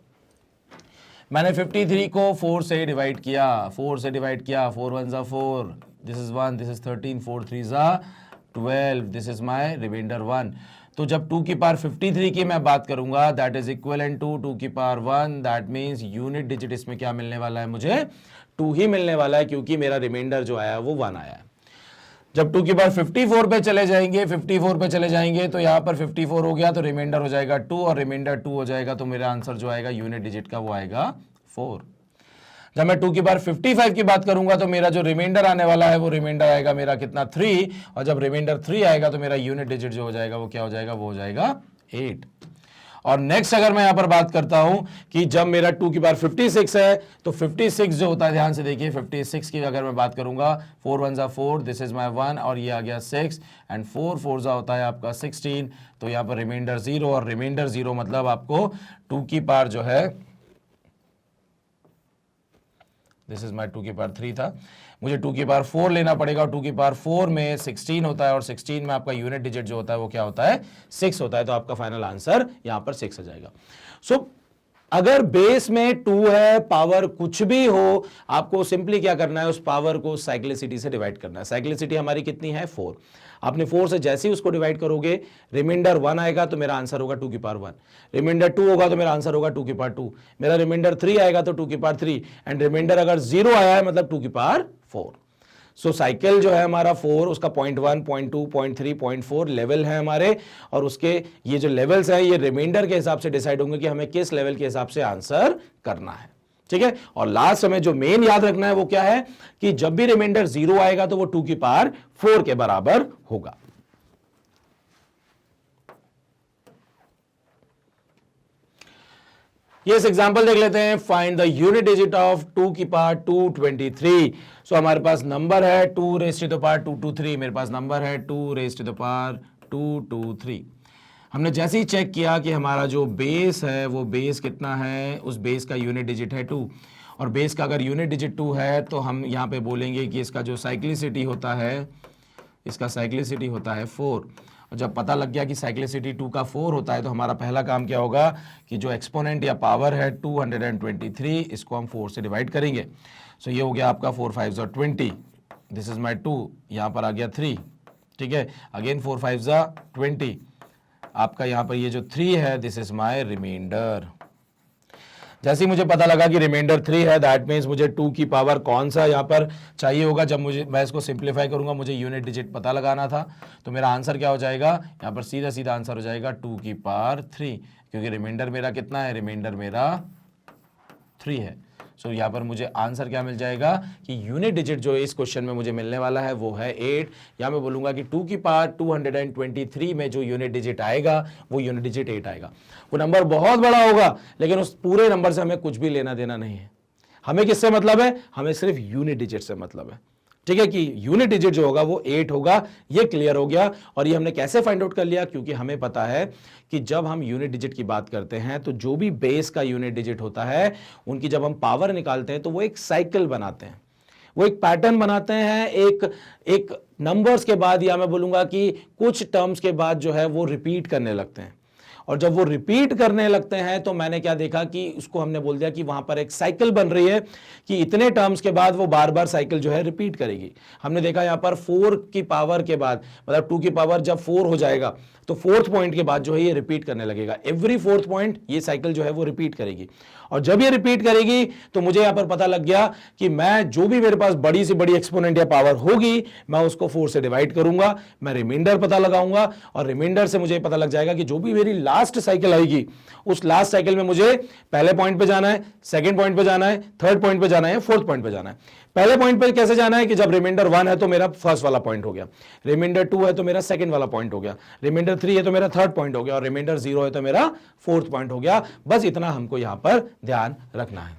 मैंने 53 को 4 से डिवाइड किया, 4 से डिवाइड किया, 4 1 जा 4, दिस इज 1, दिस इज 13, 4 3 जा 12, दिस इज माय रिमाइंडर 1। तो जब 2 की पावर 53 की मैं बात करूंगा दैट इज इक्वल टू 2 की power 1, that means unit digit इसमें क्या मिलने वाला है, मुझे 2 ही मिलने वाला है, क्योंकि मेरा रिमाइंडर जो आया वो 1 आया है। जब 2 की पावर 54 पे चले जाएंगे, 54 पे चले जाएंगे तो यहां पर 54 हो गया तो रिमाइंडर हो जाएगा 2, और रिमाइंडर 2 हो जाएगा तो मेरा आंसर जो आएगा यूनिट डिजिट का वो आएगा 4। जब मैं 2 की पावर 55 की बात करूंगा तो मेरा जो रिमाइंडर आने वाला है वो रिमाइंडर आएगा मेरा कितना, 3, और जब रिमाइंडर 3 आएगा तो मेरा यूनिट डिजिट जो हो जाएगा वो क्या हो जाएगा, वो हो जाएगा 8। और नेक्स्ट अगर मैं यहां पर बात करता हूं कि जब मेरा 2 की पावर 56 है तो 56 जो होता है, ध्यान से देखिए 56 की अगर मैं बात करूंगा, 4 1 जा 4, दिस इज माय 1, और ये आ गया 6, एंड 4 4 जा होता है आपका 16, तो यहां पर रिमाइंडर 0, और रिमाइंडर 0 मतलब आपको 2 की पावर जो है, दिस इज माय 2 की पावर 3 था, मुझे 2 की पावर 4 लेना पड़ेगा, और 2 की पावर 4 में 16 होता है, और 16 में आपका यूनिट डिजिट जो होता है वो क्या होता है, 6 होता है, तो आपका फाइनल आंसर यहां पर 6 आ जाएगा। सो अगर बेस में 2 है, पावर कुछ भी हो, आपको सिंपली क्या करना है, उस पावर को साइक्लिसिटी से डिवाइड करना है। साइक्लिसिटी हमारी कितनी है, 4। आपने 4 से जैसे ही उसको डिवाइड करोगे, रिमाइंडर 1 आएगा तो मेरा आंसर होगा 2 की पावर 1, रिमाइंडर 2 होगा तो मेरा आंसर होगा 2 की पावर 2, मेरा रिमाइंडर 3 आएगा तो 2 की पावर 3, एंड रिमाइंडर अगर 0 आया है मतलब 2 की पावर 4। सो साइकिल जो है हमारा 4, उसका 0.1 0.2 0.3 0.4 लेवल है हमारे, और उसके ये जो लेवल्स हैं ये रिमाइंडर के हिसाब से डिसाइड होंगे कि हमें किस लेवल के हिसाब से आंसर करना है, ठीक है। और लास्ट हमें जो मेन याद रखना है वो क्या है कि जब भी रिमाइंडर 0 आएगा तो वो 2 की पावर 4 के बराबर होगा। ये इस एग्जांपल देख लेते हैं, find the unit digit of 2 की पावर 223। सो हमारे पास नंबर है 2 रेज़ टू द पावर 223, मेरे पास नंबर है 2 रेज़ टू द पावर 223। हमने जैसे ही चेक किया कि हमारा जो बेस है वो बेस कितना है, उस बेस का यूनिट डिजिट है 2, और बेस का अगर यूनिट डिजिट 2 है तो हम यहाँ पे बोलेंगे कि इसका जो साइक्लिसिटी होता है, इसका साइक्लिसिटी होता है 4। और जब पता लग गया कि साइक्लिसिटी 2 का 4 होता है तो हमारा पहला काम क्या होगा कि जो एक्सपोनेंट या पावर है 223, इसको हम 4 से डिवाइड करेंगे। सो ये हो गया आपका 4 5 20, दिस इज माई 2, यहाँ पर आ गया 3, ठीक है, अगेन 4 5 20, आपका यहाँ पर ये जो 3 है दिस इज माई रिमाइंडर। जैसे ही मुझे पता लगा कि रिमाइंडर 3 है, दैट मीन्स मुझे 2 की पावर कौन सा यहाँ पर चाहिए होगा, जब मैं इसको सिंप्लीफाई करूंगा मुझे यूनिट डिजिट पता लगाना था, तो मेरा आंसर क्या हो जाएगा, यहाँ पर सीधा सीधा आंसर हो जाएगा 2 की पावर 3, क्योंकि रिमाइंडर मेरा कितना है, रिमाइंडर मेरा 3 है। सो यहाँ पर मुझे आंसर क्या मिल जाएगा कि यूनिट डिजिट जो इस क्वेश्चन में मुझे मिलने वाला है वो है 8। या मैं बोलूंगा कि 2 की पावर 223 में जो यूनिट डिजिट आएगा वो यूनिट डिजिट 8 आएगा। वो नंबर बहुत बड़ा होगा लेकिन उस पूरे नंबर से हमें कुछ भी लेना देना नहीं है। हमें किससे मतलब है, हमें सिर्फ यूनिट डिजिट से मतलब है, ठीक है, कि यूनिट डिजिट जो होगा वो 8 होगा। ये क्लियर हो गया। और ये हमने कैसे फाइंड आउट कर लिया, क्योंकि हमें पता है कि जब हम यूनिट डिजिट की बात करते हैं तो जो भी बेस का यूनिट डिजिट होता है उनकी जब हम पावर निकालते हैं तो वो एक साइकिल बनाते हैं, वो एक पैटर्न बनाते हैं, एक नंबर्स के बाद, या मैं बोलूंगा कि कुछ टर्म्स के बाद जो है वो रिपीट करने लगते हैं। और जब वो रिपीट करने लगते हैं तो मैंने क्या देखा कि उसको हमने बोल दिया कि वहां पर एक साइकिल बन रही है कि इतने टर्म्स के बाद वो बार बार साइकिल जो है रिपीट करेगी। हमने देखा यहां पर 4 की पावर के बाद, मतलब 2 की पावर जब 4 हो जाएगा तो फोर्थ पॉइंट के बाद जो है ये रिपीट करने लगेगा। एवरी फोर्थ पॉइंट ये साइकिल जो है वो रिपीट करेगी, और जब ये रिपीट करेगी तो मुझे यहां पर पता लग गया कि मैं जो भी मेरे पास बड़ी से बड़ी एक्सपोनेंट या पावर होगी मैं उसको 4 से डिवाइड करूंगा, मैं रिमाइंडर पता लगाऊंगा, और रिमाइंडर से मुझे पता लग जाएगा कि जो भी मेरी लास्ट साइकिल आएगी उस लास्ट साइकिल में मुझे पहले पॉइंट पे जाना है, सेकंड पॉइंट पे जाना है, थर्ड पॉइंट पे जाना है, फोर्थ पॉइंट पे जाना है। पहले पॉइंट पे कैसे जाना है कि जब रिमाइंडर 1 है तो मेरा फर्स्ट वाला पॉइंट हो गया, रिमाइंडर 2 है तो मेरा सेकंड वाला पॉइंट हो गया, रिमाइंडर 3 है तो मेरा थर्ड पॉइंट हो गया, और रिमाइंडर 0 है तो मेरा फोर्थ पॉइंट हो गया। बस इतना हमको यहां पर ध्यान रखना है।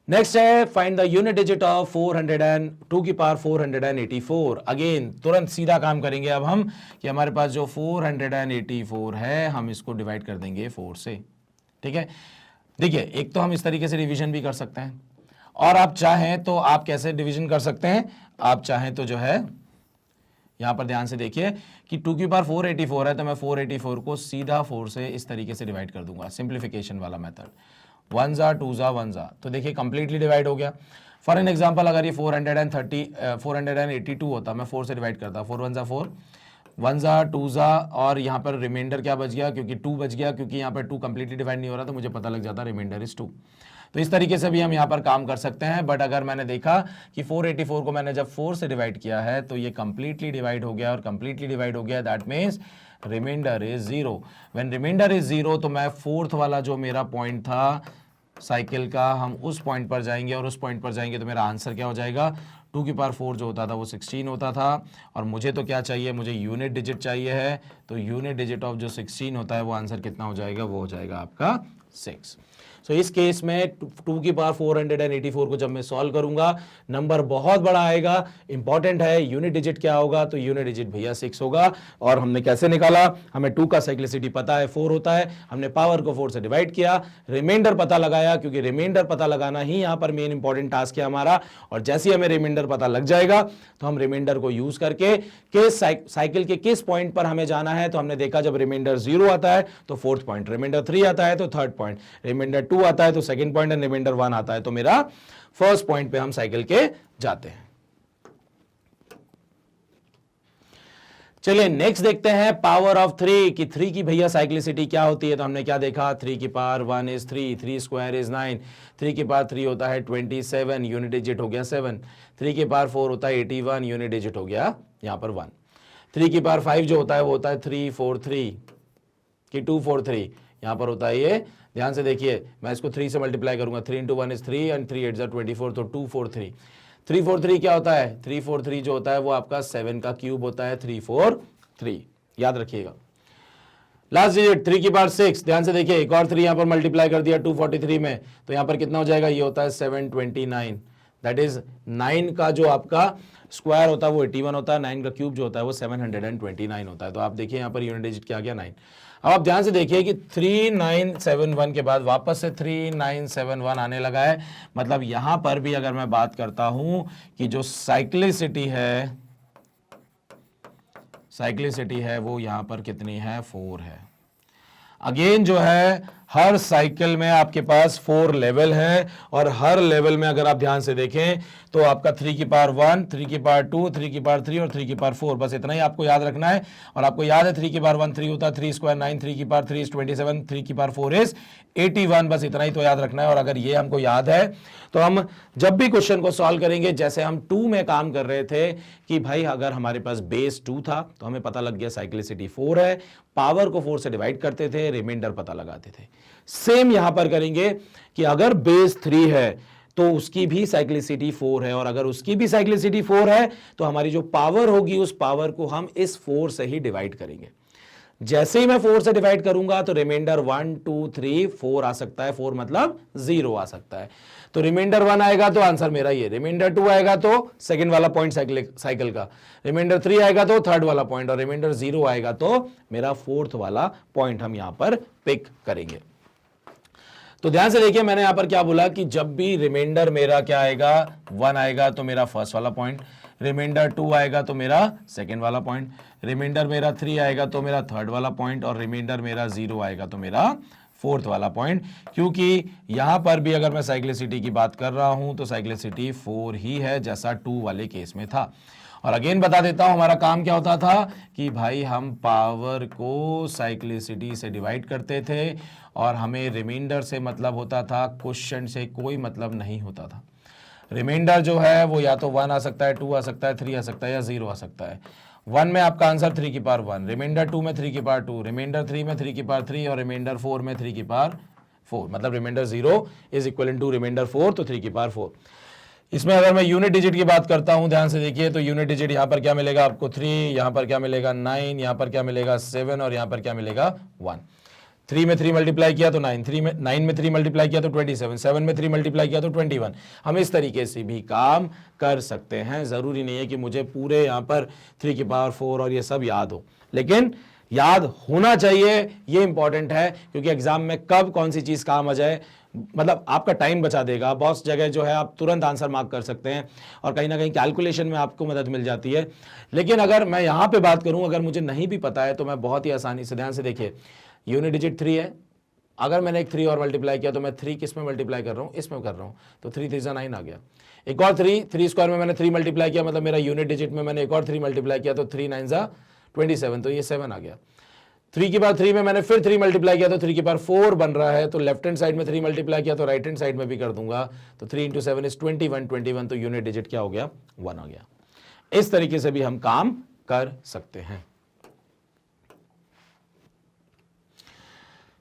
नेक्स्ट है find the unit digit of 2 की पावर 484। अगेन तुरंत सीधा काम करेंगे अब हम कि हमारे पास जो 484 है हम इसको डिवाइड कर देंगे 4 से। ठीक है, देखिए एक तो हम इस तरीके से डिवीजन भी कर सकते हैं, और आप चाहें तो आप कैसे डिवीजन कर सकते हैं, आप चाहें तो जो है यहां पर ध्यान से देखिए कि 2 की पावर 484 है तो मैं 484 को सीधा 4 से इस तरीके से डिवाइड कर दूंगा, सिंप्लीफिकेशन वाला मेथड, 1 जा 2 जा 1 जा, तो देखिए कंप्लीटली डिवाइड हो गया। फॉर एन एग्जांपल अगर ये 482 होता, मैं 4 से डिवाइड करता, 4 1 जा 4, 1 जा 2 जा, और यहाँ पर रिमाइंडर क्या बच गया, क्योंकि 2 बच गया, क्योंकि यहाँ पर 2 कंप्लीटली डिवाइड नहीं हो रहा तो मुझे पता लग जाता रिमाइंडर इज 2। तो इस तरीके से भी हम यहाँ पर काम कर सकते हैं। बट अगर मैंने देखा कि 484 को मैंने जब 4 से डिवाइड किया है तो ये कंप्लीटली डिवाइड हो गया, और कंप्लीटली डिवाइड हो गया that means remainder is 0। When reminder is 0 तो मैं फोर्थ वाला जो मेरा पॉइंट था साइकिल का, हम उस पॉइंट पर जाएंगे, और उस पॉइंट पर जाएंगे तो मेरा आंसर क्या हो जाएगा, 2 की पावर 4 जो होता था वो 16 होता था, और मुझे तो क्या चाहिए, मुझे यूनिट डिजिट चाहिए है, तो यूनिट डिजिट ऑफ जो 16 होता है वो आंसर कितना हो जाएगा, वो हो जाएगा आपका 6। सो इस केस में 2 की पावर 484 को जब मैं सॉल्व करूंगा नंबर बहुत बड़ा आएगा। इंपॉर्टेंट है यूनिट डिजिट क्या होगा, तो यूनिट डिजिट भैया 6 होगा। और हमने कैसे निकाला, हमें 2 का साइक्लिसिटी पता है 4 होता है, हमने पावर को 4 से डिवाइड किया, रिमाइंडर पता लगाया, क्योंकि रिमाइंडर पता लगाना ही यहां पर मेन इंपॉर्टेंट टास्क है हमारा। और जैसे ही हमें रिमाइंडर पता लग जाएगा तो हम रिमाइंडर को यूज करके किस साइकिल के किस पॉइंट पर हमें जाना है, तो हमने देखा जब रिमाइंडर 0 आता है तो फोर्थ पॉइंट, रिमाइंडर 3 आता है तो थर्ड पॉइंट, रिमाइंडर 2 आता है तो सेकंड पॉइंट, एंड रिमाइंडर 1 आता है तो मेरा फर्स्ट पॉइंट पे हम साइकिल के जाते हैं। चलिए नेक्स्ट देखते हैं पावर ऑफ 3 कि 3 की भैया साइक्लिसिटी क्या होती है। तो हमने क्या देखा, 3 की पावर 1 इज 3, 3 स्क्वायर इज 9, 3 की पावर 3 होता है 27, यूनिट डिजिट हो गया 7, 3 की पावर 4 होता है 81, यूनिट डिजिट हो गया यहां पर 1, 3 की पावर 5 जो होता है वो होता है 343 कि 243, यहां पर होता है ये, ध्यान से देखिए मैं इसको 3 से मल्टीप्लाई करूंगा, 3 into 1 is 3 and 3 8 24, तो 243, 343 क्या होता है, 343 जो होता है वो आपका 7 का क्यूब होता है, 343 याद रखिएगा। लास्ट डिजिट 3 की पावर 6, ध्यान से देखिए एक और 3 यहां पर मल्टीप्लाई कर दिया 243 में, तो यहां पर कितना हो जाएगा, ये होता है 729, दैट इज 9 का जो आपका स्क्वायर होता है वो 81 होता है, 9 का क्यूब जो होता है वो 729 होता है। तो आप देखिए यहां पर यूनिट डिजिट क्या गया 9। अब आप ध्यान से देखिए कि 3971 के बाद वापस से 3971 आने लगा है, मतलब यहां पर भी अगर मैं बात करता हूं कि जो साइक्लिसिटी है वो यहां पर कितनी है, 4 है। अगेन जो है हर साइकिल में आपके पास 4 लेवल है, और हर लेवल में अगर आप ध्यान से देखें तो आपका 3 की पावर 1, 3 की पावर 2, 3 की पावर 3 और 3 की पावर 4, बस इतना ही आपको याद रखना है। और आपको याद है 3 की पावर 1 3 होता है, 3 स्क्वायर 9, 3 की पावर 3 इज 27, 3 की पावर 4 इज 81, बस इतना ही तो याद रखना है। और अगर ये हमको याद है तो हम जब भी क्वेश्चन को सॉल्व करेंगे, जैसे हम 2 में काम कर रहे थे कि भाई अगर हमारे पास बेस 2 था तो हमें पता लग गया साइक्लिसिटी 4 है, पावर को 4 से डिवाइड करते थे, रिमाइंडर पता लगाते थे। सेम यहां पर करेंगे कि अगर बेस 3 है तो उसकी भी साइक्लिसिटी 4 है, और अगर उसकी भी साइक्लिसिटी 4 है तो हमारी जो पावर होगी उस पावर को हम इस 4 से ही डिवाइड करेंगे। जैसे ही मैं 4 से डिवाइड करूंगा तो रिमाइंडर 1 2 3 4 आ सकता है, 4 मतलब 0 आ सकता है। तो रिमाइंडर 1 आएगा तो आंसर मेरा ये, रिमाइंडर 2 आएगा तो सेकंड वाला पॉइंट साइकिल का, रिमाइंडर 3 आएगा तो थर्ड वाला पॉइंट, और रिमाइंडर 0 आएगा तो मेरा फोर्थ वाला पॉइंट हम यहां पर पिक करेंगे। तो ध्यान से देखिए मैंने यहां पर क्या बोला कि जब भी रिमाइंडर मेरा क्या आएगा 1 आएगा तो मेरा फर्स्ट वाला पॉइंट, रिमाइंडर 2 आएगा तो मेरा सेकेंड वाला पॉइंट, रिमाइंडर मेरा 3 आएगा तो मेरा थर्ड वाला पॉइंट, और रिमाइंडर मेरा 0 आएगा तो मेरा फोर्थ वाला पॉइंट। क्योंकि यहां पर भी अगर मैं साइक्लिसिटी की बात कर रहा हूं तो साइक्लिसिटी 4 ही है, जैसा 2 वाले केस में था। और अगेन बता देता हूं हमारा काम क्या होता था कि भाई हम पावर को साइक्लिसिटी से डिवाइड करते थे और हमें रिमाइंडर से मतलब होता था, क्वेश्चन से कोई मतलब नहीं होता था। रिमाइंडर जो है वो या तो 1 आ सकता है, 2 आ सकता है, 3 आ सकता है या 0 आ सकता है। 1 में आपका आंसर 3 की पावर 1, रिमाइंडर 2 में 3 की पावर 2, रिमाइंडर 3 में 3 की पावर 3 और रिमाइंडर 4 में 3 की पावर 4, मतलब remainder 0 is equal to remainder 4, तो 3 की पावर 4। इसमें अगर मैं यूनिट डिजिट की बात करता हूं, ध्यान से देखिए, तो यूनिट डिजिट यहां पर क्या मिलेगा आपको 3, यहां पर क्या मिलेगा 9, यहां पर क्या मिलेगा 7 और यहां पर क्या मिलेगा 1। 3 में 3 मल्टीप्लाई किया तो 9, 9 में 3 मल्टीप्लाई किया तो 27, 7 में 3 मल्टीप्लाई किया तो 21। हम इस तरीके से भी काम कर सकते हैं, जरूरी नहीं है कि मुझे पूरे यहां पर 3 की पावर 4 और ये सब याद हो, लेकिन याद होना चाहिए, ये इंपॉर्टेंट है, क्योंकि एग्जाम में कब कौन सी चीज काम आ जाए, मतलब आपका टाइम बचा देगा। बहुत जगह जो है आप तुरंत आंसर मार्क कर सकते हैं और कहीं ना कहीं कैलकुलेशन में आपको मदद मिल जाती है। लेकिन अगर मैं यहां पे बात करूं, अगर मुझे नहीं भी पता है तो मैं बहुत ही आसानी से, ध्यान से देखिए, यूनिट डिजिट 3 है, अगर मैंने एक 3 और मल्टीप्लाई किया तो मैं 3 किस में मल्टीप्लाई कर रहा हूं, इसमें कर रहा हूं, तो 3 3 9 आ गया। एक और 3 स्क्वायर में मैंने 3 मल्टीप्लाई किया, मतलब मेरा यूनिट डिजिट में मैंने एक और 3 मल्टीप्लाई किया तो 3 9 27, तो ये 7 आ गया। 3 की पावर 3 में मैंने फिर 3 मल्टीप्लाई किया तो 3 की पावर 4 बन रहा है, तो लेफ्ट हैंड साइड में 3 मल्टीप्लाई किया तो राइट हैंड साइड में भी कर दूंगा, तो 3 इंटू 7 इज 21, तो यूनिट डिजिट क्या हो गया 1 आ गया। इस तरीके से भी हम काम कर सकते हैं।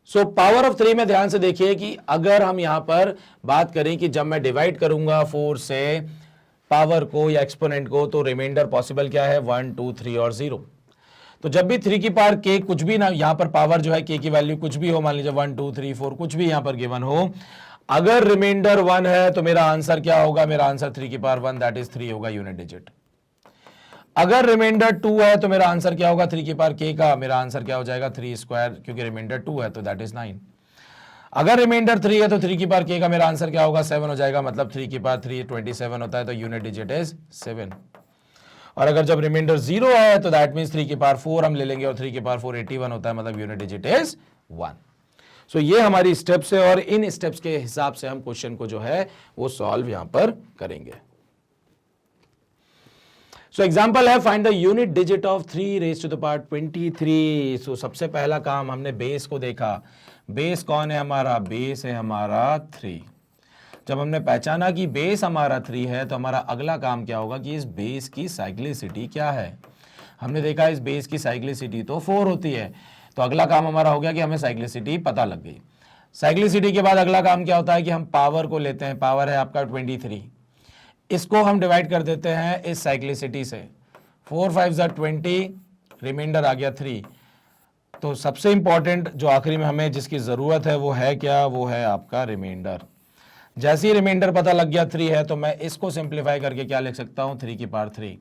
सो पावर ऑफ 3 में ध्यान से देखिए कि अगर हम यहां पर बात करें कि जब मैं डिवाइड करूंगा 4 से पावर को या एक्सपोनेंट को, तो रिमाइंडर पॉसिबल क्या है 1 2 3 और 0। तो जब भी 3 की पावर k कुछ भी ना, यहां पर पावर जो है k की वैल्यू कुछ भी हो, मान लीजिए 1 2 3 4 कुछ भी यहां पर गिवन हो, अगर रिमाइंडर 1 है तो मेरा आंसर क्या होगा, मेरा आंसर 3 की पावर 1 दैट इज 3 होगा यूनिट डिजिट। अगर रिमाइंडर 2 है तो मेरा आंसर क्या होगा 3 की पावर k का, मेरा आंसर क्या हो जाएगा 3 स्क्वायर, क्योंकि रिमाइंडर 2 है तो दैट इज 9। अगर रिमाइंडर 3 है तो 3 की पावर k का मेरा आंसर क्या होगा 7 हो जाएगा, मतलब 3 की पावर 3 27 होता है, तो यूनिट डिजिट इज 7। और अगर जब रिमाइंडर 0 है तो दैट मींस 3 की पावर 4 हम ले लेंगे, और 3 की पावर 4 81 होता है, मतलब यूनिट डिजिट इज 1। सो ये हमारी स्टेप्स है और इन स्टेप्स के हिसाब से हम क्वेश्चन को जो है वो सॉल्व यहां पर करेंगे। सो एग्जांपल है, find the unit digit of 3 raise to the power 23। So सबसे पहला काम हमने बेस को देखा। बेस कौन है हमारा, बेस है हमारा 3। जब हमने पहचाना कि बेस हमारा 3 है तो हमारा अगला काम क्या होगा कि इस बेस की साइक्लिसिटी क्या है। हमने देखा इस बेस की साइक्लिसिटी तो 4 होती है, तो अगला काम हमारा हो गया कि हमें साइक्लिसिटी पता लग गई। साइक्लिसिटी के बाद अगला काम क्या होता है कि हम पावर को लेते हैं, पावर है आपका 23, इसको हम डिवाइड कर देते हैं इस साइक्लिसिटी से, 4 5 ज़ा 20, रिमाइंडर आ गया 3। तो सबसे इंपॉर्टेंट जो आखिरी में हमें जिसकी ज़रूरत है वो है क्या, वो है आपका रिमाइंडर। जैसे ही रिमाइंडर पता लग गया 3 है तो मैं इसको सिंप्लीफाई करके क्या लिख सकता हूँ 3 की पावर 3,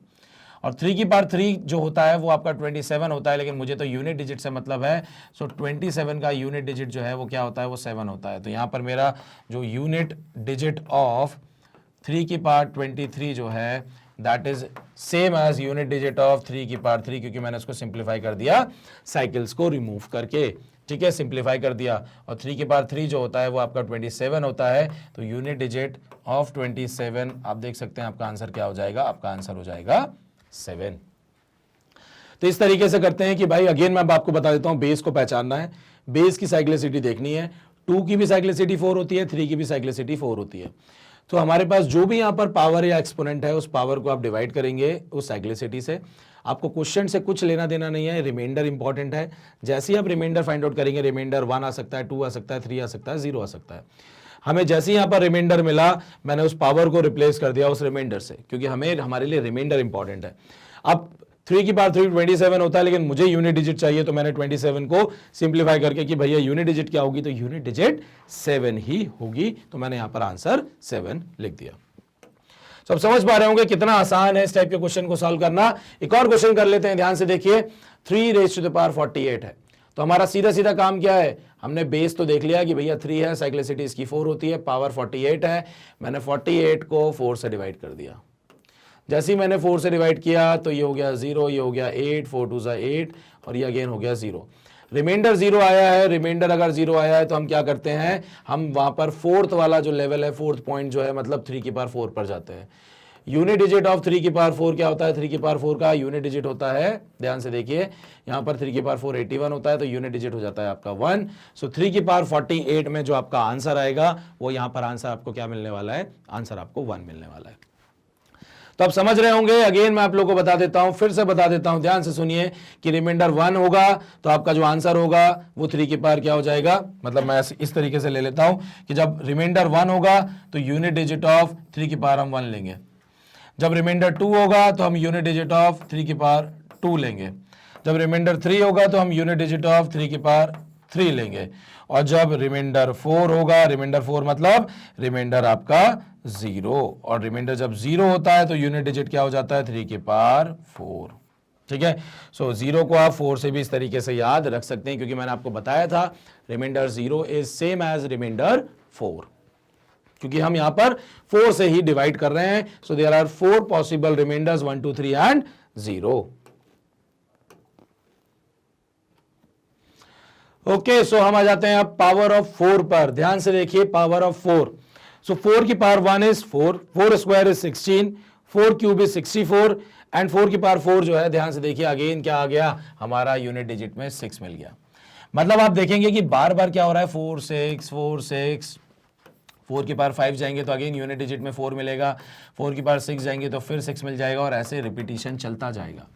और 3 की पावर 3 जो होता है वो आपका 27 होता है, लेकिन मुझे तो यूनिट डिजिट से मतलब है। सो 27 का यूनिट डिजिट जो है वो क्या होता है, वो 7 होता है। तो यहाँ पर मेरा जो यूनिट डिजिट ऑफ 3 की पावर 23 जो है that is same as unit digit of 3 की पावर 3, क्योंकि मैंने उसको सिंप्लीफाई कर दिया साइकिल्स को रिमूव करके, ठीक है, सिंप्लीफाई कर दिया। और 3 की पावर 3 जो होता है वो आपका 27 होता है, तो यूनिट डिजिट ऑफ 27 आप देख सकते हैं आपका आंसर क्या हो जाएगा, आपका आंसर हो जाएगा 7। तो इस तरीके से करते हैं कि भाई अगेन मैं आपको बता देता हूं, बेस को पहचानना है, बेस की साइक्लिसिटी देखनी है, 2 की भी साइक्लिसिटी 4 होती है, 3 की भी साइक्लिसिटी 4 होती है। तो हमारे पास जो भी यहां पर पावर या एक्सपोनेंट है उस पावर को आप डिवाइड करेंगे उस साइक्लिसिटी से। आपको क्वेश्चन से कुछ लेना देना नहीं है, रिमाइंडर इंपॉर्टेंट है। जैसे ही आप रिमाइंडर फाइंड आउट करेंगे, रिमाइंडर 1 आ सकता है, 2 आ सकता है, 3 आ सकता है, 0 आ सकता है। हमें जैसे ही यहां पर रिमाइंडर मिला, मैंने उस पावर को रिप्लेस कर दिया उस रिमाइंडर से, क्योंकि हमारे लिए रिमाइंडर इंपॉर्टेंट है। अब 3 की पावर 3 27 होता है, लेकिन मुझे यूनिट डिजिट चाहिए, तो मैंने 27 को सिंप्लीफाई करके कि भैया यूनिट डिजिट क्या होगी, तो यूनिट डिजिट 7 ही होगी, तो मैंने यहां पर आंसर 7 लिख दिया। तो अब समझ पा रहे होंगे कितना आसान है इस टाइप के क्वेश्चन को सॉल्व करना। एक और क्वेश्चन कर लेते हैं, ध्यान से देखिए। 3 रेज़ टू द पावर 48 है, तो हमारा सीधा सीधा काम क्या है, हमने बेस तो देख लिया कि भैया 3 है, साइक्लिसिटी इसकी 4 होती है, पावर 48 है, मैंने 48 को 4 से डिवाइड कर दिया। जैसे ही मैंने 4 से डिवाइड किया तो ये हो गया 0, ये हो गया 8, 4 2 8 और ये अगेन हो गया 0। रिमाइंडर 0 आया है। रिमाइंडर अगर 0 आया है तो हम क्या करते हैं, हम वहां पर फोर्थ वाला जो लेवल है, फोर्थ पॉइंट जो है मतलब 3 की पावर 4 पर जाते हैं। यूनिट डिजिट ऑफ 3 की पावर 4 क्या होता है, 3 की पावर 4 का यूनिट डिजिट होता है, ध्यान से देखिए यहां पर 3 की पावर 4 81 होता है, तो यूनिट डिजिट हो जाता है आपका 1। सो 3 की पावर 48 में जो आपका आंसर आएगा वो यहां पर आंसर आपको क्या मिलने वाला है, आंसर आपको 1 मिलने वाला है। तो आप समझ रहे होंगे, अगेन मैं आप लोगों को बता देता हूं, फिर से बता देता हूं, ध्यान से सुनिए कि रिमाइंडर 1 होगा तो आपका जो आंसर होगा वो 3 की पावर क्या हो जाएगा, मतलब मैं इस तरीके से ले लेता हूं कि जब रिमाइंडर 1 होगा तो यूनिट डिजिट ऑफ 3 की पावर हम 1 लेंगे, जब रिमाइंडर 2 होगा तो हम यूनिट डिजिट ऑफ 3 की पावर 2 लेंगे, जब रिमाइंडर 3 होगा तो हम यूनिट डिजिट ऑफ 3 की पावर 3 लेंगे, और जब रिमाइंडर 4 होगा, रिमाइंडर 4 मतलब रिमाइंडर आपका 0, और रिमाइंडर जब 0 होता है तो यूनिट डिजिट क्या हो जाता है, 3 की पावर 4। ठीक है, सो 0 को आप 4 से भी इस तरीके से याद रख सकते हैं, क्योंकि मैंने आपको बताया था remainder 0 is same as remainder 4, क्योंकि हम यहां पर 4 से ही डिवाइड कर रहे हैं। So there are 4 possible remainders 1 2 3 and 0। Okay, so हम आ जाते हैं अब पावर ऑफ 4 पर। ध्यान से देखिए, पावर ऑफ 4। सो 4 की power 1 is 4, 4 square is 16, 4 cube is 64 and 4 की पावर 4 जो है, ध्यान से देखिए अगेन क्या आ गया, हमारा यूनिट डिजिट में 6 मिल गया। मतलब आप देखेंगे कि बार बार क्या हो रहा है, 4 6 4 6, 4 की पावर 5 जाएंगे तो अगेन यूनिट डिजिट में 4 मिलेगा, 4 की पावर 6 जाएंगे तो फिर 6 मिल जाएगा, और ऐसे रिपीटिशन चलता जाएगा।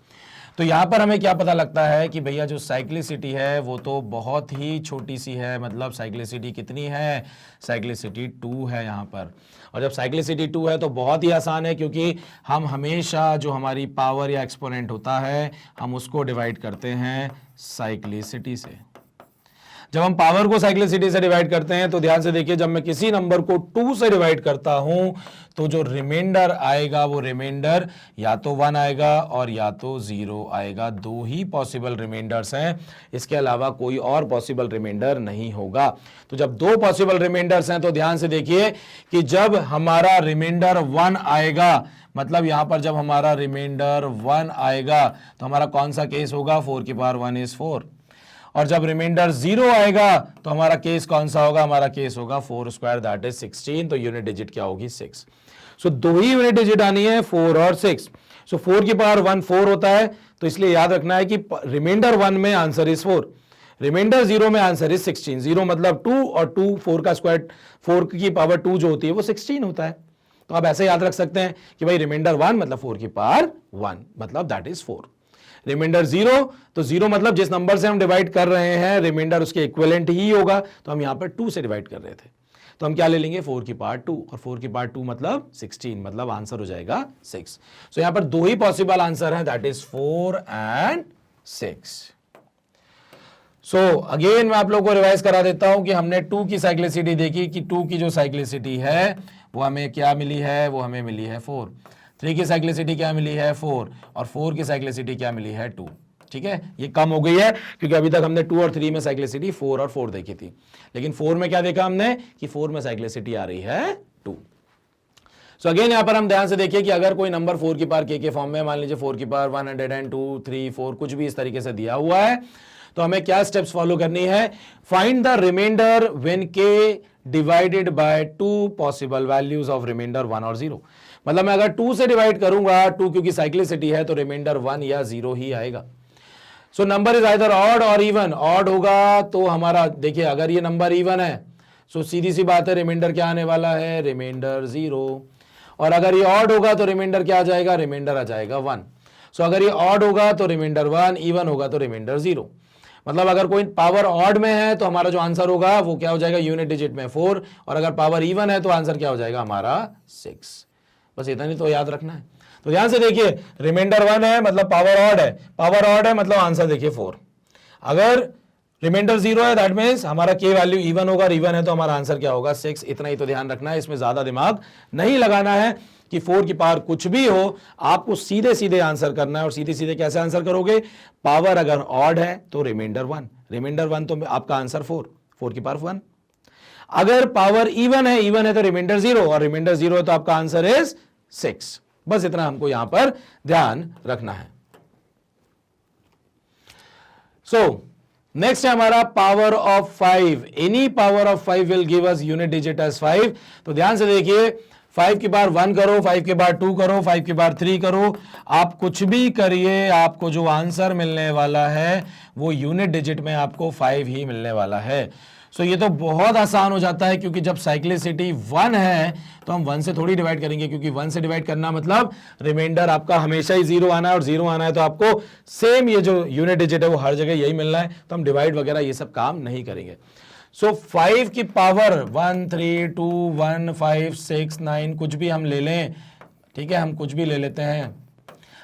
तो यहां पर हमें क्या पता लगता है कि भैया जो साइक्लिसिटी है वो तो बहुत ही छोटी सी है, मतलब साइक्लिसिटी कितनी है, साइक्लिसिटी 2 है यहां पर। और जब साइक्लिसिटी 2 है तो बहुत ही आसान है, क्योंकि हम हमेशा जो हमारी पावर या एक्सपोनेंट होता है हम उसको डिवाइड करते हैं साइक्लिसिटी से। जब हम पावर को साइक्लिसिटी से डिवाइड करते हैं तो ध्यान से देखिए, जब मैं किसी नंबर को 2 से डिवाइड करता हूं तो जो रिमाइंडर आएगा वो रिमाइंडर या तो 1 आएगा और या तो 0 आएगा। 2 ही पॉसिबल रिमाइंडर्स हैं, इसके अलावा कोई और पॉसिबल रिमाइंडर नहीं होगा। तो जब 2 पॉसिबल रिमाइंडर्स हैं तो ध्यान से देखिए कि जब हमारा रिमाइंडर 1 आएगा, मतलब यहां पर जब हमारा रिमाइंडर 1 आएगा तो हमारा कौन सा केस होगा, 4 की पावर 1 इज 4, और जब रिमाइंडर 0 आएगा तो हमारा केस कौन सा होगा, हमारा केस होगा 4 स्क्वायर दैट इज 16, तो यूनिट डिजिट क्या होगी, 6। सो 2 ही यूनिट डिजिट आनी है, 4 और 6। सो 4 की पावर 1 4 होता है, तो इसलिए याद रखना है कि रिमाइंडर 1 में आंसर इज 4, रिमाइंडर 0 में आंसर इज 16। 0 मतलब 2 और 2 4 का स्क्वायर, 4 की पावर 2 जो होती है वो 16 होता है। तो आप ऐसे याद रख सकते हैं कि भाई रिमाइंडर 1 मतलब 4 की पावर 1 मतलब दैट इज 4। रिमाइंडर 0, तो 0 मतलब जिस नंबर से हम डिवाइड कर रहे हैं रिमाइंडर उसके इक्विवेलेंट ही होगा, तो हम यहां पर 2 से डिवाइड कर रहे थे, तो हम क्या ले लेंगे, 4 की पावर 2, और 4 की पावर 2 मतलब 16, मतलब आंसर हो जाएगा 6। सो यहां पर 2 ही पॉसिबल आंसर हैं, that is 4 and 6। So again मैं आप लोगों को रिवाइज करा देता हूं कि हमने 2 की साइक्लिसिटी देखी कि 2 की जो साइक्लिसिटी है वो हमें क्या मिली है, वो हमें मिली है 4। 3 की साइक्लिसिटी क्या मिली है, 4, और 4 की साइक्लिसिटी क्या मिली है, 2। ठीक है, ये कम हो गई है क्योंकि अभी तक हमने 2 और 3 में साइक्लिसिटी 4 और 4 देखी थी, लेकिन 4 में क्या देखा हमने कि 4 में साइक्लिसिटी आ रही है 2। सो अगेन यहां पर हम ध्यान से देखिए कि अगर कोई नंबर 4 की पावर के फॉर्म में, मान लीजिए 4 की पावर 102 3 4 कुछ भी इस तरीके से दिया हुआ है, तो हमें क्या स्टेप्स फॉलो करनी है, find the remainder when k divided by 2 possible values of remainder 1 और 0। मतलब मैं अगर 2 से डिवाइड करूंगा, 2 क्योंकि साइक्लिसिटी है तो रिमाइंडर 1 या 0 ही आएगा। So number is either odd और इवन। ऑड होगा तो हमारा देखिए अगर ये नंबर इवन है सो सीधी सी बात है रिमाइंडर क्या आने वाला है, रिमाइंडर 0, और अगर ये ऑड होगा तो रिमाइंडर क्या आ जाएगा, रिमाइंडर आ जाएगा 1। सो अगर ये ऑड होगा तो रिमाइंडर 1, इवन होगा तो रिमाइंडर 0। मतलब अगर कोई पावर ऑड में है तो हमारा जो आंसर होगा वो क्या हो जाएगा, यूनिट डिजिट में 4, और अगर पावर इवन है तो आंसर क्या हो जाएगा हमारा 6। बस इतना नहीं तो याद रखना है। तो ध्यान से देखिए, रिमाइंडर 1 है मतलब पावर ऑड है, पावर ऑड है मतलब आंसर देखिए 4। अगर रिमाइंडर 0 है दैट मींस हमारा के वैल्यू इवन होगा, और इवन है तो हमारा आंसर क्या होगा 6। इतना ही तो ध्यान रखना है, इसमें ज्यादा दिमाग नहीं लगाना है कि 4 की पावर कुछ भी हो, आपको सीधे सीधे आंसर करना है। और सीधे सीधे कैसे आंसर करोगे, पावर अगर ऑड है तो रिमाइंडर 1, रिमाइंडर 1 तो आपका आंसर 4, 4 की पावर 1। अगर पावर इवन है तो रिमाइंडर 0, और रिमाइंडर 0 है तो आपका आंसर इज 6। बस इतना हमको यहां पर ध्यान रखना है। सो नेक्स्ट है हमारा power of 5। Any power of 5 will give us unit digit as 5। तो ध्यान से देखिए, 5 की बार 1 करो, 5 के बार 2 करो, 5 की बार 3 करो, आप कुछ भी करिए, आपको जो आंसर मिलने वाला है वो यूनिट डिजिट में आपको 5 ही मिलने वाला है। सो ये तो बहुत आसान हो जाता है, क्योंकि जब साइक्लिसिटी 1 है तो हम 1 से थोड़ी डिवाइड करेंगे, क्योंकि 1 से डिवाइड करना मतलब रिमाइंडर आपका हमेशा ही 0 आना है, और 0 आना है तो आपको सेम ये जो यूनिट डिजिट है वो हर जगह यही मिलना है, तो हम डिवाइड वगैरह ये सब काम नहीं करेंगे। सो 5 की पावर 1, 3, 2, 1, 5, 6, 9 कुछ भी हम ले लें, ठीक है, हम कुछ भी ले लेते हैं।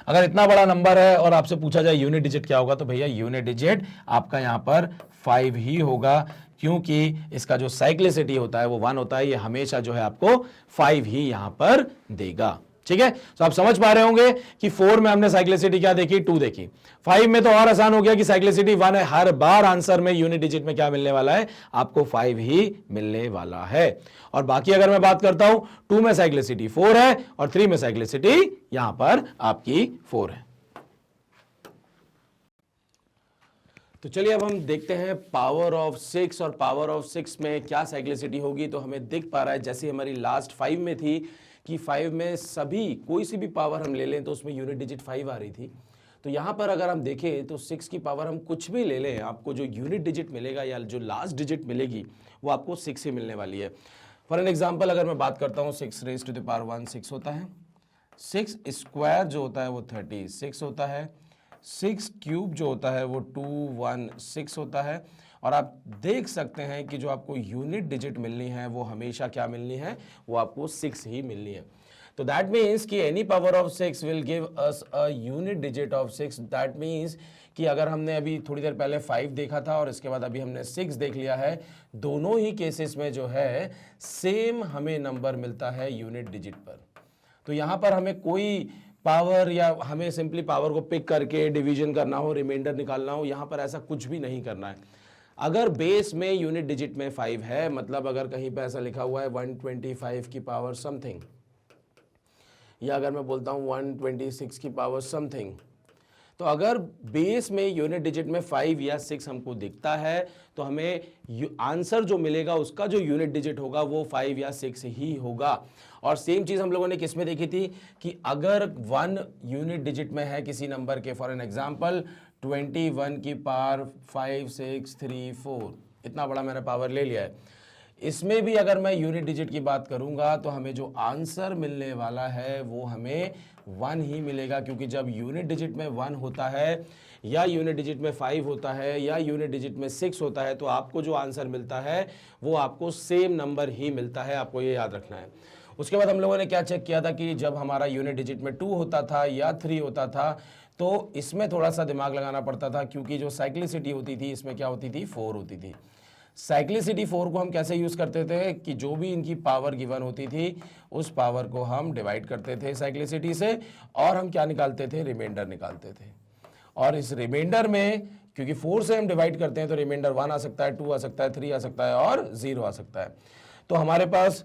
अगर इतना बड़ा नंबर है और आपसे पूछा जाए यूनिट डिजिट क्या होगा, तो भैया यूनिट डिजिट आपका यहां पर 5 ही होगा, क्योंकि इसका जो साइक्लिसिटी होता है वो 1 होता है, ये हमेशा जो है आपको 5 ही यहां पर देगा। ठीक है, तो आप समझ पा रहे होंगे कि 4 में हमने साइक्लिसिटी क्या देखी, 2 देखी। 5 में तो और आसान हो गया कि साइक्लिसिटी 1 है, हर बार आंसर में यूनिट डिजिट में क्या मिलने वाला है, आपको 5 ही मिलने वाला है। और बाकी अगर मैं बात करता हूं, 2 में साइक्लिसिटी 4 है और 3 में साइक्लिसिटी यहां पर आपकी 4 है। तो चलिए अब हम देखते हैं पावर ऑफ 6, और पावर ऑफ 6 में क्या साइक्लिसिटी होगी। तो हमें दिख पा रहा है जैसे हमारी लास्ट 5 में थी कि 5 में सभी कोई सी भी पावर हम ले लें तो उसमें यूनिट डिजिट 5 आ रही थी। तो यहां पर अगर हम देखें तो 6 की पावर हम कुछ भी ले लें, आपको जो यूनिट डिजिट मिलेगा या जो लास्ट डिजिट मिलेगी वो आपको 6 ही मिलने वाली है। फॉर एन एग्जाम्पल अगर मैं बात करता हूं, 6 रेज़ टू द पावर 1 6 होता है, 6 स्क्वायर जो होता है वो 36 होता है, 6 क्यूब जो होता है वो 216 होता है। और आप देख सकते हैं कि जो आपको यूनिट डिजिट मिलनी है वो हमेशा क्या मिलनी है, वो आपको 6 ही मिलनी है। तो दैट मीन्स कि any power of 6 will give us a unit digit of 6। That means कि अगर हमने अभी थोड़ी देर पहले 5 देखा था और इसके बाद अभी हमने 6 देख लिया है, दोनों ही केसेस में जो है सेम हमें नंबर मिलता है यूनिट डिजिट पर। तो यहां पर हमें कोई पावर या हमें सिंपली पावर को पिक करके डिवीजन करना हो, रिमाइंडर निकालना हो, यहां पर ऐसा कुछ भी नहीं करना है। अगर बेस में यूनिट डिजिट में 5 है, मतलब अगर कहीं पे ऐसा लिखा हुआ है 125 की पावर समथिंग, या अगर मैं बोलता हूं 126 की पावर समथिंग, तो अगर बेस में यूनिट डिजिट में 5 या 6 हमको दिखता है तो हमें आंसर जो मिलेगा उसका जो यूनिट डिजिट होगा वो 5 या 6 ही होगा। और सेम चीज हम लोगों ने किस में देखी थी कि अगर 1 यूनिट डिजिट में है किसी नंबर के, फॉर एन एग्जांपल 21 की पावर 5 6 3 4, इतना बड़ा मैंने पावर ले लिया है, इसमें भी अगर मैं यूनिट डिजिट की बात करूंगा तो हमें जो आंसर मिलने वाला है वो हमें 1 ही मिलेगा, क्योंकि जब यूनिट डिजिट में 1 होता है या यूनिट डिजिट में 5 होता है या यूनिट डिजिट में 6 होता है तो आपको जो आंसर मिलता है वो आपको सेम नंबर ही मिलता है, आपको ये याद रखना है। उसके बाद हम लोगों ने क्या चेक किया था कि जब हमारा यूनिट डिजिट में 2 होता था या 3 होता था तो इसमें थोड़ा सा दिमाग लगाना पड़ता था, क्योंकि जो साइक्लिसिटी होती थी इसमें क्या होती थी, 4 होती थी। साइक्लिसिटी 4 को हम कैसे यूज करते थे कि जो भी इनकी पावर गिवन होती थी उस पावर को हम डिवाइड करते थे साइक्लिसिटी से, और हम क्या निकालते थे, रिमाइंडर निकालते थे। और इस रिमाइंडर में क्योंकि 4 से हम डिवाइड करते हैं तो रिमाइंडर 1 आ सकता है, 2 आ सकता है, 3 आ सकता है और 0 आ सकता है। तो हमारे पास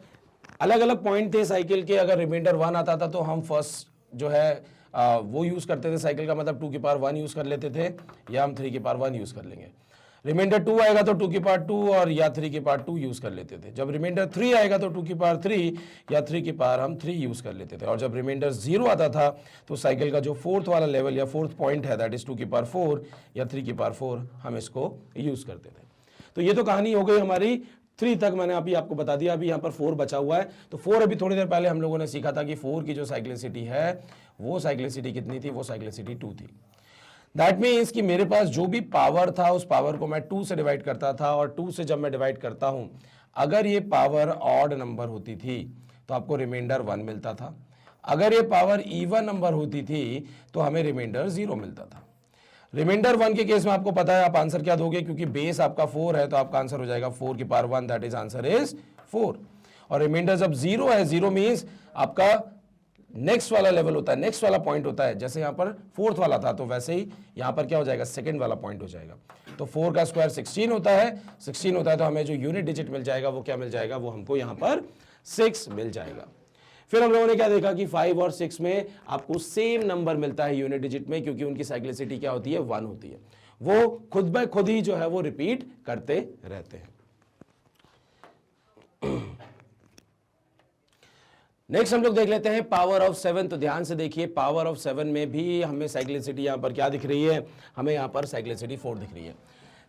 अलग अलग पॉइंट थे साइकिल के। अगर रिमाइंडर 1 आता था तो हम फर्स्ट जो है वो यूज करते थे साइकिल का, मतलब 2 की पावर 1 यूज कर लेते थे, या हम 3 की पावर 1 यूज कर लेंगे। रिमाइंडर 2 आएगा तो 2 की पावर 2 और या 3 की पावर 2 यूज कर लेते थे। जब रिमाइंडर 3 आएगा तो 2 की पावर 3 या 3 की पावर हम 3 यूज कर लेते थे। और जब रिमाइंडर 0 आता था तो साइकिल का जो 4th वाला लेवल या 4th पॉइंट है, दैट इज 2 की पावर 4 या 3 की पावर 4, हम इसको यूज करते थे। तो ये तो कहानी हो गई हमारी 3 तक, मैंने अभी आपको बता दिया। अभी यहाँ पर 4 बचा हुआ है। तो 4 अभी थोड़ी देर पहले हम लोगों ने सीखा था कि 4 की जो साइक्लिसिटी है वो साइक्लिसिटी कितनी थी, वो साइक्लिसिटी 2 थी। दैट मीन्स कि मेरे पास जो भी पावर था उस पावर को मैं 2 से डिवाइड करता था, और 2 से जब मैं डिवाइड करता हूं, अगर ये पावर ऑड नंबर होती थी तो आपको रिमाइंडर 1 मिलता था। अगर ये पावर इवन नंबर होती थी तो हमें रिमाइंडर 0 मिलता था। रिमाइंडर 1 के केस में आपको पता है आप आंसर क्या दोगे, क्योंकि बेस आपका 4 है तो आपका आंसर हो जाएगा 4 की power 1, that is answer is 4। और रिमाइंडर जब 0 है, 0 मीन्स आपका नेक्स्ट वाला लेवल होता है, नेक्स्ट वाला पॉइंट होता है। जैसे यहां पर 4th वाला था तो वैसे ही यहां पर क्या हो जाएगा, सेकंड वाला पॉइंट हो जाएगा। तो 4 का स्क्वायर 16 होता है, 16 होता है तो हमें जो यूनिट डिजिट मिल जाएगा वो क्या मिल जाएगा, वो हमको यहां पर 6 मिल जाएगा। फिर हम लोगों ने क्या देखा कि 5 और 6 में आपको सेम नंबर मिलता है यूनिट डिजिट में, क्योंकि उनकी साइक्लिसिटी क्या होती है, 1 होती है। वो खुद ब खुद ही जो है वो रिपीट करते रहते हैं। नेक्स्ट हम लोग देख लेते हैं पावर ऑफ 7। तो ध्यान से देखिए, पावर ऑफ 7 में भी हमें साइक्लिसिटी यहां पर क्या दिख रही है, हमें यहां पर साइक्लिसिटी 4 दिख रही है।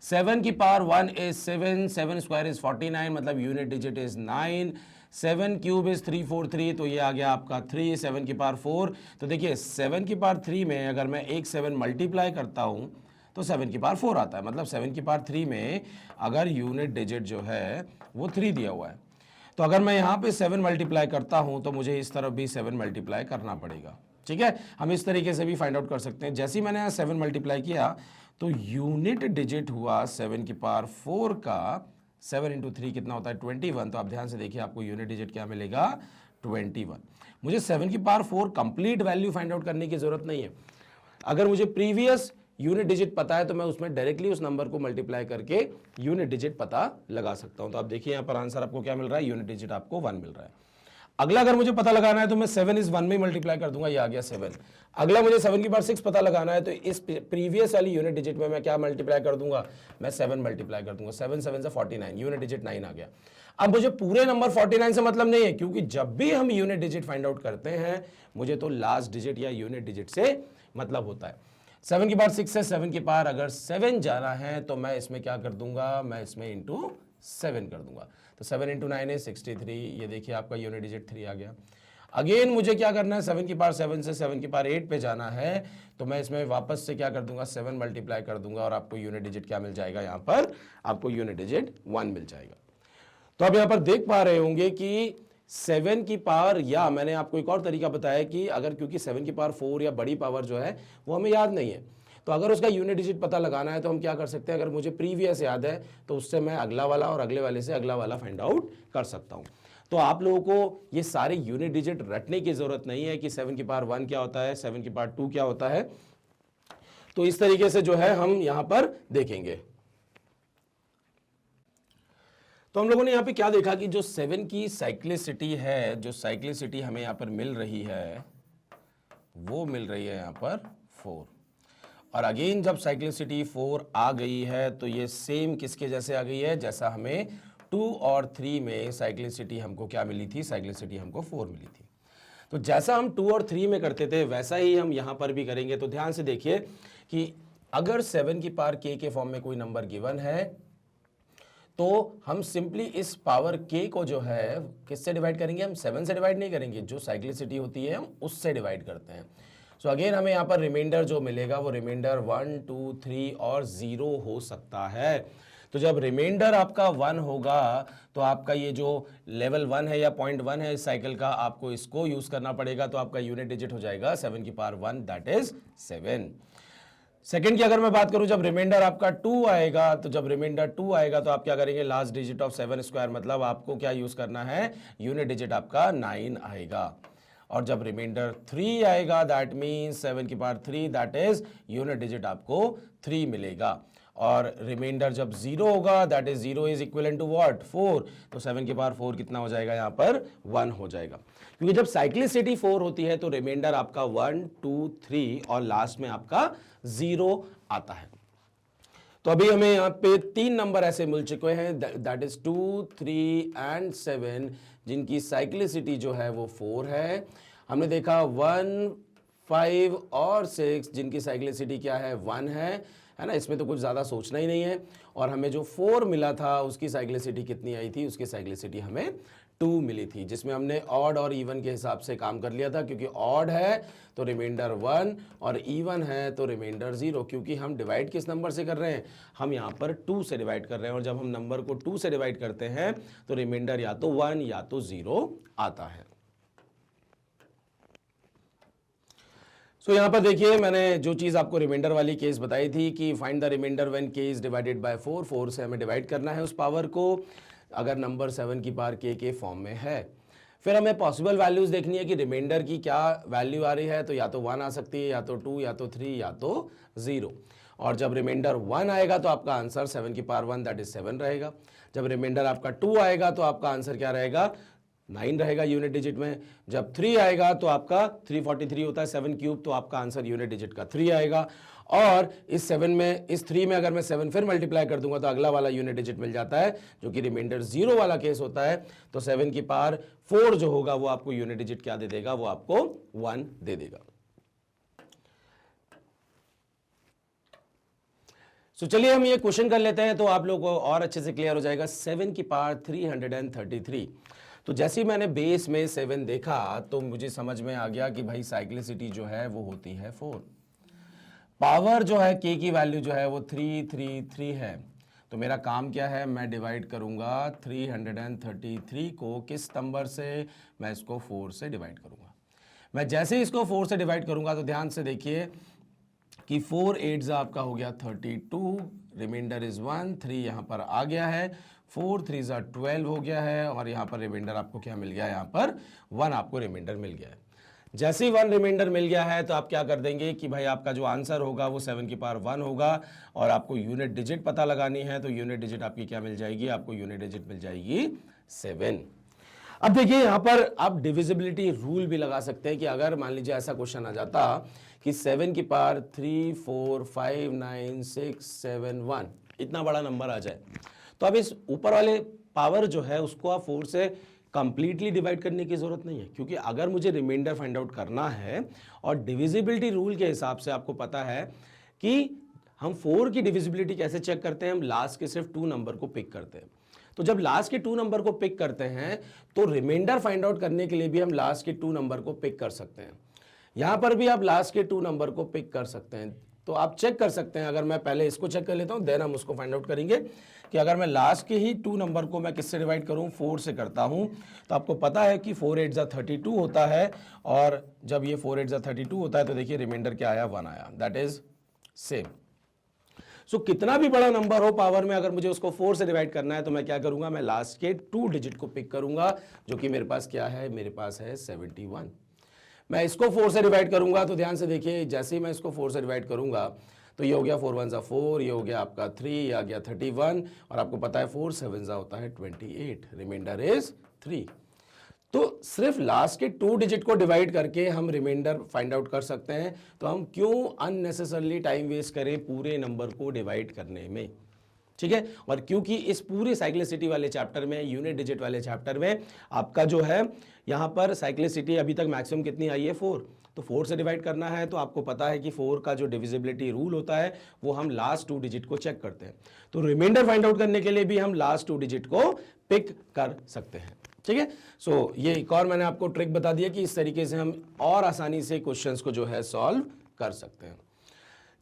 7 की पावर 1 इज 7, 7 स्क्वायर इज 49, मतलब unit digit is 9, 7 cube is 343, तो ये आ गया आपका 3, 7 की पावर 4। तो देखिए 7 की पावर 3 में अगर मैं एक 7 मल्टीप्लाई करता हूं तो 7 की पावर 4 आता है, मतलब 7 की पावर 3 में अगर यूनिट डिजिट जो है वो 3 दिया हुआ है, तो अगर मैं यहाँ पे 7 मल्टीप्लाई करता हूँ तो मुझे इस तरफ भी 7 मल्टीप्लाई करना पड़ेगा। ठीक है, हम इस तरीके से भी फाइंड आउट कर सकते हैं। जैसे ही मैंने यहाँ 7 मल्टीप्लाई किया तो यूनिट डिजिट हुआ 7 की पावर 4 का, 7 इंटू 3 कितना होता है, 21। तो आप ध्यान से देखिए, आपको यूनिट डिजिट क्या मिलेगा, 21। मुझे 7 की power 4 complete value find out करने की जरूरत नहीं है। अगर मुझे प्रीवियस यूनिट डिजिट पता है तो मैं उसमें डायरेक्टली उस नंबर को मल्टीप्लाई करके यूनिट डिजिट पता लगा सकता हूं। तो आप देखिए यहां पर आंसर आपको क्या मिल रहा है, यूनिट डिजिट आपको 1 मिल रहा है। अगला अगर मुझे पता लगाना है तो मैं 7 इस 1 में मल्टीप्लाई कर दूंगा, ये आ गया 7। अगला मुझे 7 की पावर 6 पता लगाना है तो इस प्रीवियस वाली यूनिट डिजिट में मैं क्या मल्टीप्लाई कर दूंगा, मैं 7 मल्टीप्लाई कर दूंगा, 7 7 से 49, यूनिट डिजिट 9 आ गया। अब मुझे पूरे नंबर 49 से मतलब नहीं है, क्योंकि जब भी हम यूनिट डिजिट फाइंड आउट करते हैं मुझे तो लास्ट डिजिट या यूनिट डिजिट से मतलब होता है। 7 की पावर 6 है, 7 की पावर अगर 7 जाना है तो मैं इसमें क्या कर दूंगा, मैं इसमें इंटू 7 कर दूंगा। तो 7 इंटू 9 है 63, ये देखिए आपका यूनिट डिजिट 3 आ गया। अगेन मुझे क्या करना है, 7 की पावर 7 से 7 की पावर 8 पे जाना है, तो मैं इसमें वापस से क्या कर दूंगा, 7 मल्टीप्लाई कर दूंगा और आपको यूनिट डिजिट क्या मिल जाएगा, यहां पर आपको यूनिट डिजिट 1 मिल जाएगा। तो आप यहां पर देख पा रहे होंगे कि 7 की पावर, या मैंने आपको एक और तरीका बताया कि अगर, क्योंकि 7 की पावर 4 या बड़ी पावर जो है वो हमें याद नहीं है, तो अगर उसका यूनिट डिजिट पता लगाना है तो हम क्या कर सकते हैं, अगर मुझे प्रीवियस याद है तो उससे मैं अगला वाला और अगले वाले से अगला वाला फाइंड आउट कर सकता हूं। तो आप लोगों को ये सारे यूनिट डिजिट रटने की जरूरत नहीं है कि 7 की पावर 1 क्या होता है, 7 की पावर 2 क्या होता है। तो इस तरीके से जो है हम यहां पर देखेंगे। तो हम लोगों ने यहां पे क्या देखा कि जो 7 की साइक्लिसिटी है, जो साइक्लिसिटी हमें यहां पर मिल रही है वो मिल रही है यहां पर 4। और अगेन जब साइक्लिसिटी 4 आ गई है तो ये सेम किसके जैसे आ गई है, जैसा हमें 2 और 3 में साइक्लिसिटी हमको क्या मिली थी, साइक्लिसिटी हमको 4 मिली थी। तो जैसा हम 2 और 3 में करते थे वैसा ही हम यहां पर भी करेंगे। तो ध्यान से देखिए कि अगर 7 की पावर k के फॉर्म में कोई नंबर गिवन है तो हम सिंपली इस पावर k को जो है किससे डिवाइड करेंगे, हम 7 से डिवाइड नहीं करेंगे, जो साइक्लिसिटी होती है हम उससे डिवाइड करते हैं। सो अगेन हमें यहाँ पर रिमाइंडर जो मिलेगा वो रिमाइंडर 1, 2, 3 और 0 हो सकता है। तो जब रिमाइंडर आपका 1 होगा तो आपका ये जो लेवल 1 है या पॉइंट 1 है इस साइकिल का, आपको इसको यूज करना पड़ेगा। तो आपका यूनिट डिजिट हो जाएगा 7 की पावर 1, दैट इज 7। सेकंड की अगर मैं बात करूं, जब रिमाइंडर आपका 2 आएगा, तो जब रिमाइंडर 2 आएगा तो आप क्या करेंगे, लास्ट डिजिट ऑफ 7 स्क्वायर, मतलब आपको क्या यूज करना है, यूनिट डिजिट आपका 9 आएगा। और जब रिमाइंडर 3 आएगा दैट मीन्स 7 की power 3, that is unit digit आपको 3 मिलेगा। और रिमाइंडर जब 0 होगा that is 0 is equivalent to what, 4। तो 7 की पावर 4 कितना हो जाएगा, यहां पर 1 हो जाएगा। क्योंकि जब साइक्लिसिटी 4 होती है तो रिमाइंडर आपका 1, 2, 3 और लास्ट में आपका 0 आता है। तो अभी हमें यहां पे 3 नंबर ऐसे मिल चुके हैं, दैट इज 2, 3 एंड 7, जिनकी साइक्लिसिटी जो है वो 4 है। हमने देखा 1, 5 और 6 जिनकी साइक्लिसिटी क्या है, 1 है ना। इसमें तो कुछ ज़्यादा सोचना ही नहीं है। और हमें जो 4 मिला था उसकी साइक्लिसिटी कितनी आई थी, उसकी साइक्लिसिटी हमें 2 मिली थी, जिसमें हमने ऑड और इवन के हिसाब से काम कर लिया था। क्योंकि ऑड है तो रिमाइंडर 1 और इवन है तो रिमाइंडर 0। क्योंकि हम डिवाइड किस नंबर से कर रहे हैं, हम यहाँ पर 2 से डिवाइड कर रहे हैं। और जब हम नंबर को 2 से डिवाइड करते हैं तो रिमाइंडर या तो 1 या तो 0 आता है। सो यहां पर देखिए मैंने जो चीज़ आपको रिमाइंडर वाली केस बताई थी कि find the remainder when k is divided by 4, 4 से हमें डिवाइड करना है उस पावर को, अगर नंबर 7 की पावर k के फॉर्म में है। फिर हमें पॉसिबल वैल्यूज देखनी है कि रिमाइंडर की क्या वैल्यू आ रही है। तो या तो 1 आ सकती है, या तो 2, या तो 3, या तो 0। और जब रिमाइंडर 1 आएगा तो आपका आंसर 7 की पावर 1 दैट इज 7 रहेगा। जब रिमाइंडर आपका 2 आएगा तो आपका आंसर क्या रहेगा, 9 रहेगा यूनिट डिजिट में। जब 3 आएगा तो आपका 343 होता है 7 क्यूब, तो आपका आंसर यूनिट डिजिट का 3 आएगा। और इस 3 में अगर मैं 7 फिर मल्टीप्लाई कर दूंगा तो अगला वाला यूनिट डिजिट मिल जाता है, जो कि रिमाइंडर 0 वाला केस होता है। तो 7 की पावर 4 जो होगा वो आपको यूनिट डिजिट क्या दे देगा, वो आपको 1 दे देगा। तो चलिए हम ये क्वेश्चन कर लेते हैं, तो आप लोगों को और अच्छे से क्लियर हो जाएगा। 7 की पावर 333। तो जैसे ही मैंने बेस में 7 देखा तो मुझे समझ में आ गया कि भाई साइक्लिसिटी जो है वो होती है 4। पावर जो है k की वैल्यू जो है वो 333 है। तो मेरा काम क्या है, मैं डिवाइड करूंगा 333 को किस नंबर से, मैं इसको 4 से डिवाइड करूंगा। मैं जैसे ही इसको 4 से डिवाइड करूंगा तो ध्यान से देखिए कि 4 8 आपका हो गया 32, रिमाइंडर इज 1, 3 यहाँ पर आ गया है, 4 3 12 हो गया है, और यहाँ पर रिमाइंडर आपको क्या मिल गया, यहाँ पर 1 आपको रिमाइंडर मिल गया है। जैसे ही 1 रिमाइंडर मिल गया है तो आप क्या कर देंगे कि भाई आपका जो आंसर होगा वो 7 की पावर 1 होगा, और आपको यूनिट डिजिट पता लगानी है। तो यूनिट डिजिट आपकी क्या मिल जाएगी, आपको यूनिट डिजिट मिल जाएगी 7। अब देखिए यहाँ पर आप डिविजिबिलिटी रूल भी लगा सकते हैं कि अगर मान लीजिए ऐसा क्वेश्चन आ जाता कि 7 की पावर 3 4 5 9 6 7 1 इतना बड़ा नंबर आ जाए, तो अब इस ऊपर वाले पावर जो है उसको आप 4 से कंप्लीटली डिवाइड करने की जरूरत नहीं है, क्योंकि अगर मुझे रिमाइंडर फाइंड आउट करना है और डिविजिबिलिटी रूल के हिसाब से आपको पता है कि हम 4 की डिविजिबिलिटी कैसे चेक करते हैं, हम लास्ट के सिर्फ 2 नंबर को पिक करते हैं। तो जब लास्ट के 2 नंबर को पिक करते हैं तो रिमाइंडर फाइंड आउट करने के लिए भी हम लास्ट के 2 नंबर को पिक कर सकते हैं। यहां पर भी आप लास्ट के 2 नंबर को पिक कर सकते हैं। तो आप चेक कर सकते हैं, अगर मैं पहले इसको चेक कर लेता हूं देन हम उसको फाइंड आउट करेंगे कि अगर मैं लास्ट के ही 2 नंबर को मैं किससे डिवाइड करूं, 4 से करता हूं, तो आपको पता है कि 4 8 32 होता है, और जब ये 4 8 32 होता है तो देखिए रिमाइंडर क्या आया, 1 आया, दैट इज सेम। सो कितना भी बड़ा नंबर हो पावर में, अगर मुझे उसको 4 से डिवाइड करना है तो मैं क्या करूंगा, मैं लास्ट के 2 डिजिट को पिक करूंगा, जो कि मेरे पास क्या है, मेरे पास है 71। मैं इसको 4 से डिवाइड करूंगा तो ध्यान से देखिए, जैसे ही मैं इसको 4 से डिवाइड करूंगा तो ये हो गया 4 1 4, ये हो गया आपका 3, ये आ गया 31, और आपको पता है 4 7 होता है 28, रिमाइंडर इज 3। तो सिर्फ लास्ट के 2 डिजिट को डिवाइड करके हम रिमाइंडर फाइंड आउट कर सकते हैं। तो हम क्यों अननेसेसरली टाइम वेस्ट करें पूरे नंबर को डिवाइड करने में, ठीक है। और क्योंकि इस पूरे साइक्लिसिटी वाले चैप्टर में, यूनिट डिजिट वाले चैप्टर में आपका जो है यहाँ पर साइक्लिसिटी अभी तक मैक्सिमम कितनी आई है, 4। तो 4 से डिवाइड करना है तो आपको पता है कि 4 का जो डिविजिबिलिटी रूल होता है वो हम लास्ट 2 डिजिट को चेक करते हैं। तो रिमाइंडर फाइंड आउट करने के लिए भी हम लास्ट 2 डिजिट को पिक कर सकते हैं, ठीक है। सो ये एक और मैंने आपको ट्रिक बता दिया कि इस तरीके से हम और आसानी से क्वेश्चंस को जो है सॉल्व कर सकते हैं।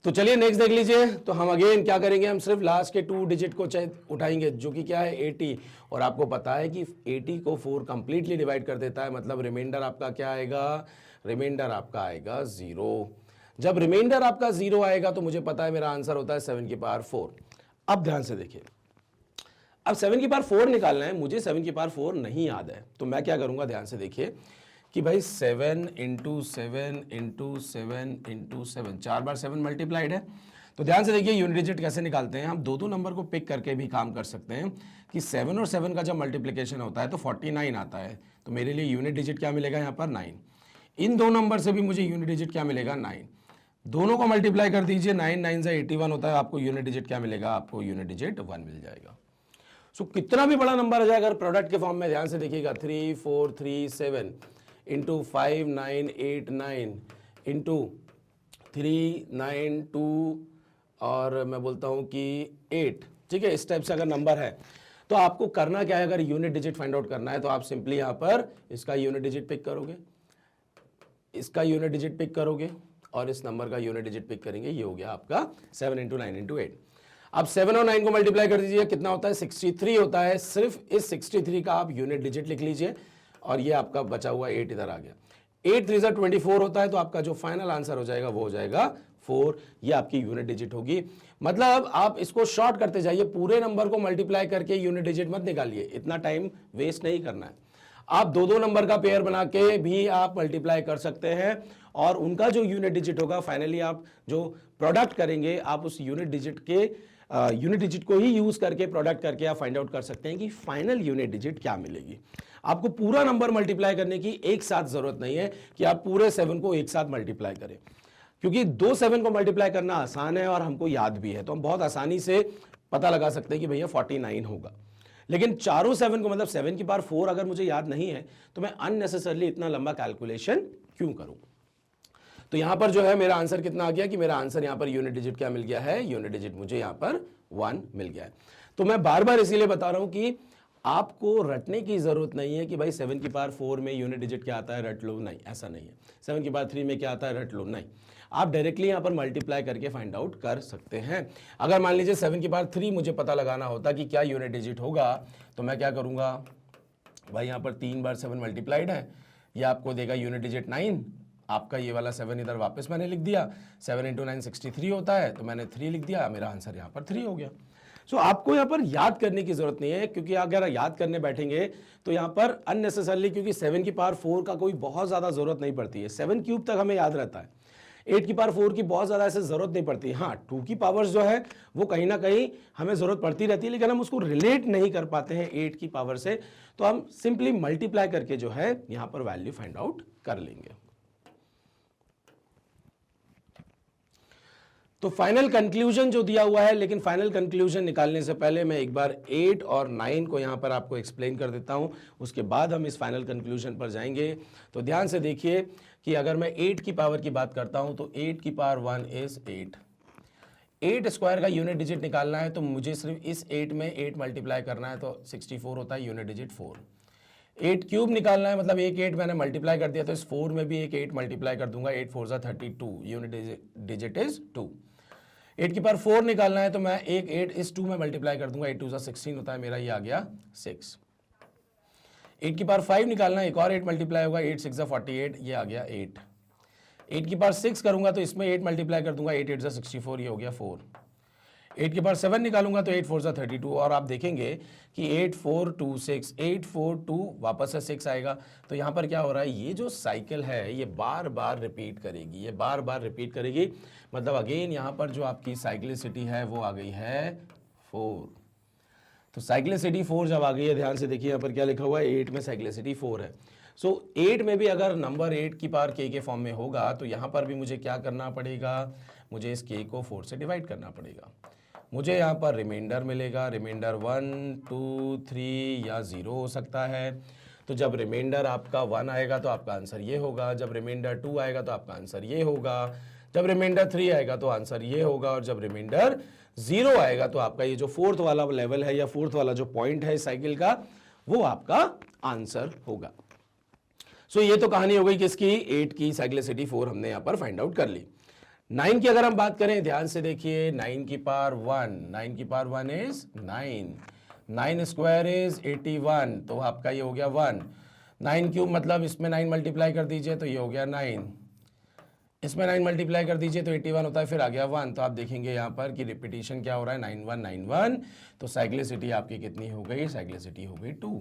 तो चलिए नेक्स्ट देख लीजिए। तो हम अगेन क्या करेंगे, हम सिर्फ लास्ट के 2 डिजिट को उठाएंगे, जो कि क्या है 80, और आपको पता है कि 80 को 4 कंप्लीटली डिवाइड कर देता है, मतलब रिमाइंडर आपका क्या आएगा, रिमाइंडर आपका आएगा 0। जब रिमाइंडर आपका 0 आएगा तो मुझे पता है मेरा आंसर होता है 7 की पावर 4। अब ध्यान से देखिए, अब 7 की पावर 4 निकालना है, मुझे 7 की पावर 4 नहीं याद है, तो मैं क्या करूंगा, ध्यान से देखिए कि भाई 7 इंटू 7 इंटू 7 इंटू 7, 4 बार 7 मल्टीप्लाइड है। तो ध्यान से देखिए यूनिट डिजिट कैसे निकालते हैं, हम 2 नंबर को पिक करके भी काम कर सकते हैं कि 7 और 7 का जब मल्टीप्लिकेशन होता है तो 49 आता है। तो मेरे लिए यूनिट डिजिट क्या मिलेगा, यहाँ पर 9। इन 2 नंबर से भी मुझे यूनिट डिजिट क्या मिलेगा, 9। दोनों को मल्टीप्लाई कर दीजिए, 9 9 से 81 होता है, आपको यूनिट डिजिट क्या मिलेगा, आपको यूनिट डिजिट 1 मिल जाएगा। सो कितना भी बड़ा नंबर आ जाएगा अगर प्रोडक्ट के फॉर्म में, ध्यान से देखिएगा 3 4 3 7 इंटू 5 9 8 9 इंटू 3 9 2 और मैं बोलता हूँ कि 8, ठीक है। इस टाइप से अगर नंबर है तो आपको करना क्या है, अगर यूनिट डिजिट फाइंड आउट करना है तो आप सिंपली यहाँ पर इसका यूनिट डिजिट पिक करोगे, इसका यूनिट डिजिट पिक करोगे, और इस नंबर का यूनिट डिजिट पिक करेंगे। ये हो गया आपका 7 इंटू 9 इंटू 8। अब 7 और 9 को मल्टीप्लाई कर दीजिए, कितना होता है, 63 होता है। सिर्फ इस 63 का आप यूनिट डिजिट लिख लीजिए, और ये आपका बचा हुआ 8 इधर आ गया। 8 3 24 होता है, तो आपका जो फाइनल आंसर हो जाएगा वो हो जाएगा 4। ये आपकी यूनिट डिजिट होगी। मतलब आप इसको शॉर्ट करते जाइए, पूरे नंबर को मल्टीप्लाई करके यूनिट डिजिट मत निकालिए, इतना टाइम वेस्ट नहीं करना है। आप 2 नंबर का पेयर बना के भी आप मल्टीप्लाई कर सकते हैं, और उनका जो यूनिट डिजिट होगा फाइनली आप जो प्रोडक्ट करेंगे, आप उस यूनिट डिजिट को ही यूज करके प्रोडक्ट करके आप फाइंड आउट कर सकते हैं कि फाइनल यूनिट डिजिट क्या मिलेगी। आपको पूरा नंबर मल्टीप्लाई करने की एक साथ जरूरत नहीं है कि आप पूरे 7 को एक साथ मल्टीप्लाई करें, क्योंकि 2 7 को मल्टीप्लाई करना आसान है और हमको याद भी है, तो हम बहुत आसानी से पता लगा सकते हैं कि भैया 49 होगा। लेकिन चारों 7 को, मतलब 7 की पावर 4 अगर मुझे याद नहीं है तो मैं अननेसेसरली इतना लंबा कैलकुलेशन क्यों करूं। तो यहां पर जो है मेरा आंसर कितना आ गया कि मेरा आंसर यहां पर यूनिट डिजिट क्या मिल गया है, यूनिट डिजिट मुझे यहां पर 1 मिल गया है। तो मैं बार बार इसीलिए बता रहा हूं कि आपको रटने की जरूरत नहीं है कि भाई 7 की पावर 4 में यूनिट डिजिट क्या आता है, रट लो, नहीं, ऐसा नहीं है। 7 की पावर 3 में क्या आता है, रट लो, नहीं। आप डायरेक्टली यहां पर मल्टीप्लाई करके फाइंड आउट कर सकते हैं। अगर मान लीजिए 7 की पावर 3 मुझे पता लगाना होता कि क्या यूनिट डिजिट होगा, तो मैं क्या करूंगा, भाई यहां पर 3 बार 7 मल्टीप्लाइड है, यह आपको देगा यूनिट डिजिट 9, आपका ये वाला 7 इधर वापस मैंने लिख दिया, 7 × 9 63 होता है, तो मैंने 3 लिख दिया, मेरा आंसर यहाँ पर 3 हो गया। सो आपको यहाँ पर याद करने की जरूरत नहीं है, क्योंकि अगर याद करने बैठेंगे तो यहाँ पर अननेसेसरली, क्योंकि 7 की पावर 4 का कोई बहुत ज़्यादा जरूरत नहीं पड़ती है, 7 क्यूब तक हमें याद रहता है, 8 की पावर 4 की बहुत ज़्यादा ऐसे जरूरत नहीं पड़ती है। हाँ, 2 की पावर्स जो है वो कहीं ना कहीं हमें जरूरत पड़ती रहती है, लेकिन हम उसको रिलेट नहीं कर पाते हैं 8 की पावर से, तो हम सिंपली मल्टीप्लाई करके जो है यहाँ पर वैल्यू फाइंड आउट कर लेंगे। तो फाइनल कंक्लूजन जो दिया हुआ है, लेकिन फाइनल कंक्लूजन निकालने से पहले मैं एक बार 8 और 9 को यहां पर आपको एक्सप्लेन कर देता हूं, उसके बाद हम इस फाइनल कंक्लूजन पर जाएंगे। तो ध्यान से देखिए कि अगर मैं 8 की पावर की बात करता हूं तो 8 की पावर 1 इज 8। 8 स्क्वायर का यूनिट डिजिट निकालना है तो मुझे सिर्फ इस 8 में 8 मल्टीप्लाई करना है, तो 64 होता है यूनिट डिजिट 4। 8 क्यूब निकालना है, मतलब एक 8 मैंने मल्टीप्लाई कर दिया, तो इस 4 में भी एक 8 मल्टीप्लाई कर दूंगा, 8 4 32, यूनिट डिजिट इज 2। 8 की पावर 4 निकालना है तो मैं एक 8 इस 2 में मल्टीप्लाई कर दूंगा, 8 2 16 होता है, मेरा ये आ गया 6। 8 की पावर 5 निकालना है, एक और 8 मल्टीप्लाई होगा, 8 6 48, ये आ गया 8। 8 की पावर 6 करूंगा तो इसमें 8 मल्टीप्लाई कर दूंगा, 8 8 64, ये हो गया 4। 8 की पावर 7 निकालूंगा तो 8 4 32, और आप देखेंगे कि 8 4 2 6, 8 4 2 वापस से 6 आएगा। तो यहाँ पर क्या हो रहा है, ये जो साइकिल है ये बार बार रिपीट करेगी, ये बार बार रिपीट करेगी, मतलब अगेन यहाँ पर जो आपकी साइक्लिसिटी है वो आ गई है 4। तो साइक्लिसिटी 4 जब आ गई है, ध्यान से देखिए यहाँ पर क्या लिखा हुआ है, 8 में साइक्लिसिटी 4 है। सो 8 में भी अगर नंबर 8 की पावर k के फॉर्म में होगा तो यहाँ पर भी मुझे क्या करना पड़ेगा, मुझे इस k को 4 से डिवाइड करना पड़ेगा। मुझे यहाँ पर रिमाइंडर मिलेगा, रिमाइंडर 1 2 3 या 0 हो सकता है। तो जब रिमाइंडर आपका 1 आएगा तो आपका आंसर ये होगा, जब रिमाइंडर 2 आएगा तो आपका आंसर ये होगा, जब रिमाइंडर 3 आएगा तो आंसर ये होगा, और जब रिमाइंडर 0 आएगा तो आपका ये जो 4th वाला लेवल है या 4th वाला जो पॉइंट है साइकिल का, वो आपका आंसर होगा। सो ये तो कहानी हो गई किसकी, 8 की साइक्लिसिटी 4 हमने यहाँ पर फाइंड आउट कर ली। 9 की अगर हम बात करें, ध्यान से देखिए, 9 की पावर 1, 9 की पावर 1 इज 9, 9 स्क्वायर इज 81, तो आपका ये हो गया 1। 9 क्यूब मतलब इसमें 9 मल्टीप्लाई कर दीजिए तो ये हो गया 9, इसमें 9 मल्टीप्लाई कर दीजिए तो 81 होता है, फिर आ गया 1। तो आप देखेंगे यहाँ पर कि रिपीटिशन क्या हो रहा है, 9 1 9 1, तो साइक्लिसिटी आपकी कितनी हो गई, साइक्लिसिटी हो गई 2।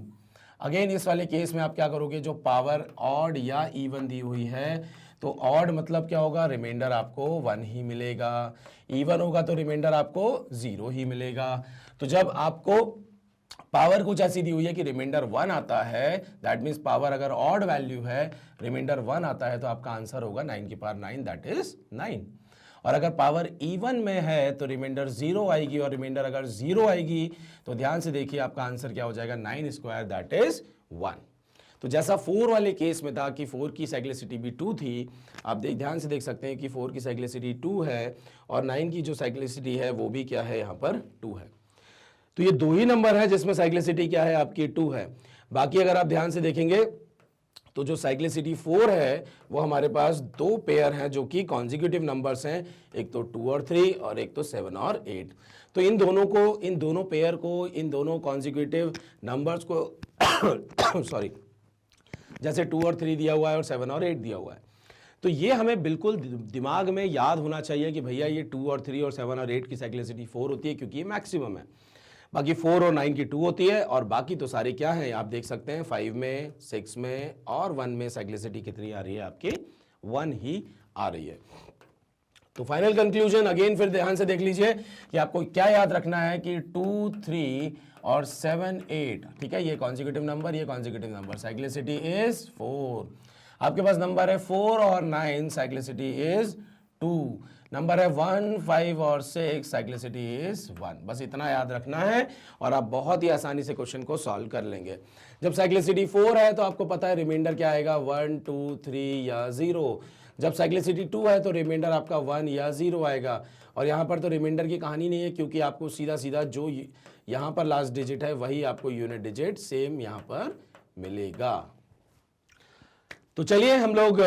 अगेन इस वाले केस में आप क्या करोगे, जो पावर ऑड या इवन दी हुई है, तो ऑड मतलब क्या होगा, रिमाइंडर आपको 1 ही मिलेगा, इवन होगा तो रिमाइंडर आपको 0 ही मिलेगा। तो जब आपको पावर कुछ ऐसी दी हुई है कि रिमाइंडर 1 आता है, दैट मीन्स पावर अगर ऑड वैल्यू है, रिमाइंडर 1 आता है, तो आपका आंसर होगा 9 की पावर 9, दैट इज 9। और अगर पावर इवन में है तो रिमाइंडर 0 आएगी, और रिमाइंडर अगर 0 आएगी तो ध्यान से देखिए आपका आंसर क्या हो जाएगा, 9 स्क्वायर दैट इज 1। तो जैसा 4 वाले केस में था कि 4 की साइक्लिसिटी भी 2 थी, आप ध्यान से देख सकते हैं कि 4 की साइक्लिसिटी 2 है और 9 की जो साइक्लिसिटी है वो भी क्या है, यहाँ पर 2 है। तो ये 2 ही नंबर है जिसमें साइक्लिसिटी क्या है, आपकी 2 है। बाकी अगर आप ध्यान से देखेंगे तो जो साइक्लिसिटी 4 है वो हमारे पास 2 पेयर हैं जो कि कॉन्जिक्यूटिव नंबर्स हैं, एक तो 2 और 3 और एक तो 7 और 8। तो इन दोनों पेयर को, इन दोनों कॉन्जिक्यूटिव नंबर्स को सॉरी, जैसे 2 और 3 दिया हुआ है और 7 और 8 दिया हुआ है, तो ये हमें बिल्कुल दिमाग में याद होना चाहिए कि भैया ये 2 और 3 और 7 और 8 की साइक्लिसिटी 4 होती है, क्योंकि ये मैक्सिमम है। बाकी 4 और 9 की 2 होती है, और बाकी तो सारे क्या हैं, आप देख सकते हैं 5 में, 6 में और 1 में साइक्लिसिटी कितनी आ रही है, आपकी 1 ही आ रही है। तो फाइनल कंक्लूजन अगेन फिर ध्यान से देख लीजिए कि आपको क्या याद रखना है कि 2, 3 और 7, 8, ठीक है, ये कॉन्जिक्यूटिव नंबर, ये कॉन्जिक्यूटिव नंबर, साइक्लिसिटी इज 4। आपके पास नंबर है 4 और 9, साइक्लिसिटी इज 2। नंबर है 1, 5 और 6, साइक्लिसिटी इज 1। बस इतना याद रखना है और आप बहुत ही आसानी से क्वेश्चन को सॉल्व कर लेंगे। जब साइक्लिसिटी 4 है तो आपको पता है रिमाइंडर क्या आएगा, 1, 2, 3 या 0। जब साइक्लिसिटी 2 है तो रिमाइंडर आपका 1 या 0 आएगा। और यहाँ पर तो रिमाइंडर की कहानी नहीं है, क्योंकि आपको सीधा सीधा जो यहाँ पर लास्ट डिजिट है वही आपको यूनिट डिजिट सेम यहाँ पर मिलेगा। तो चलिए हम लोग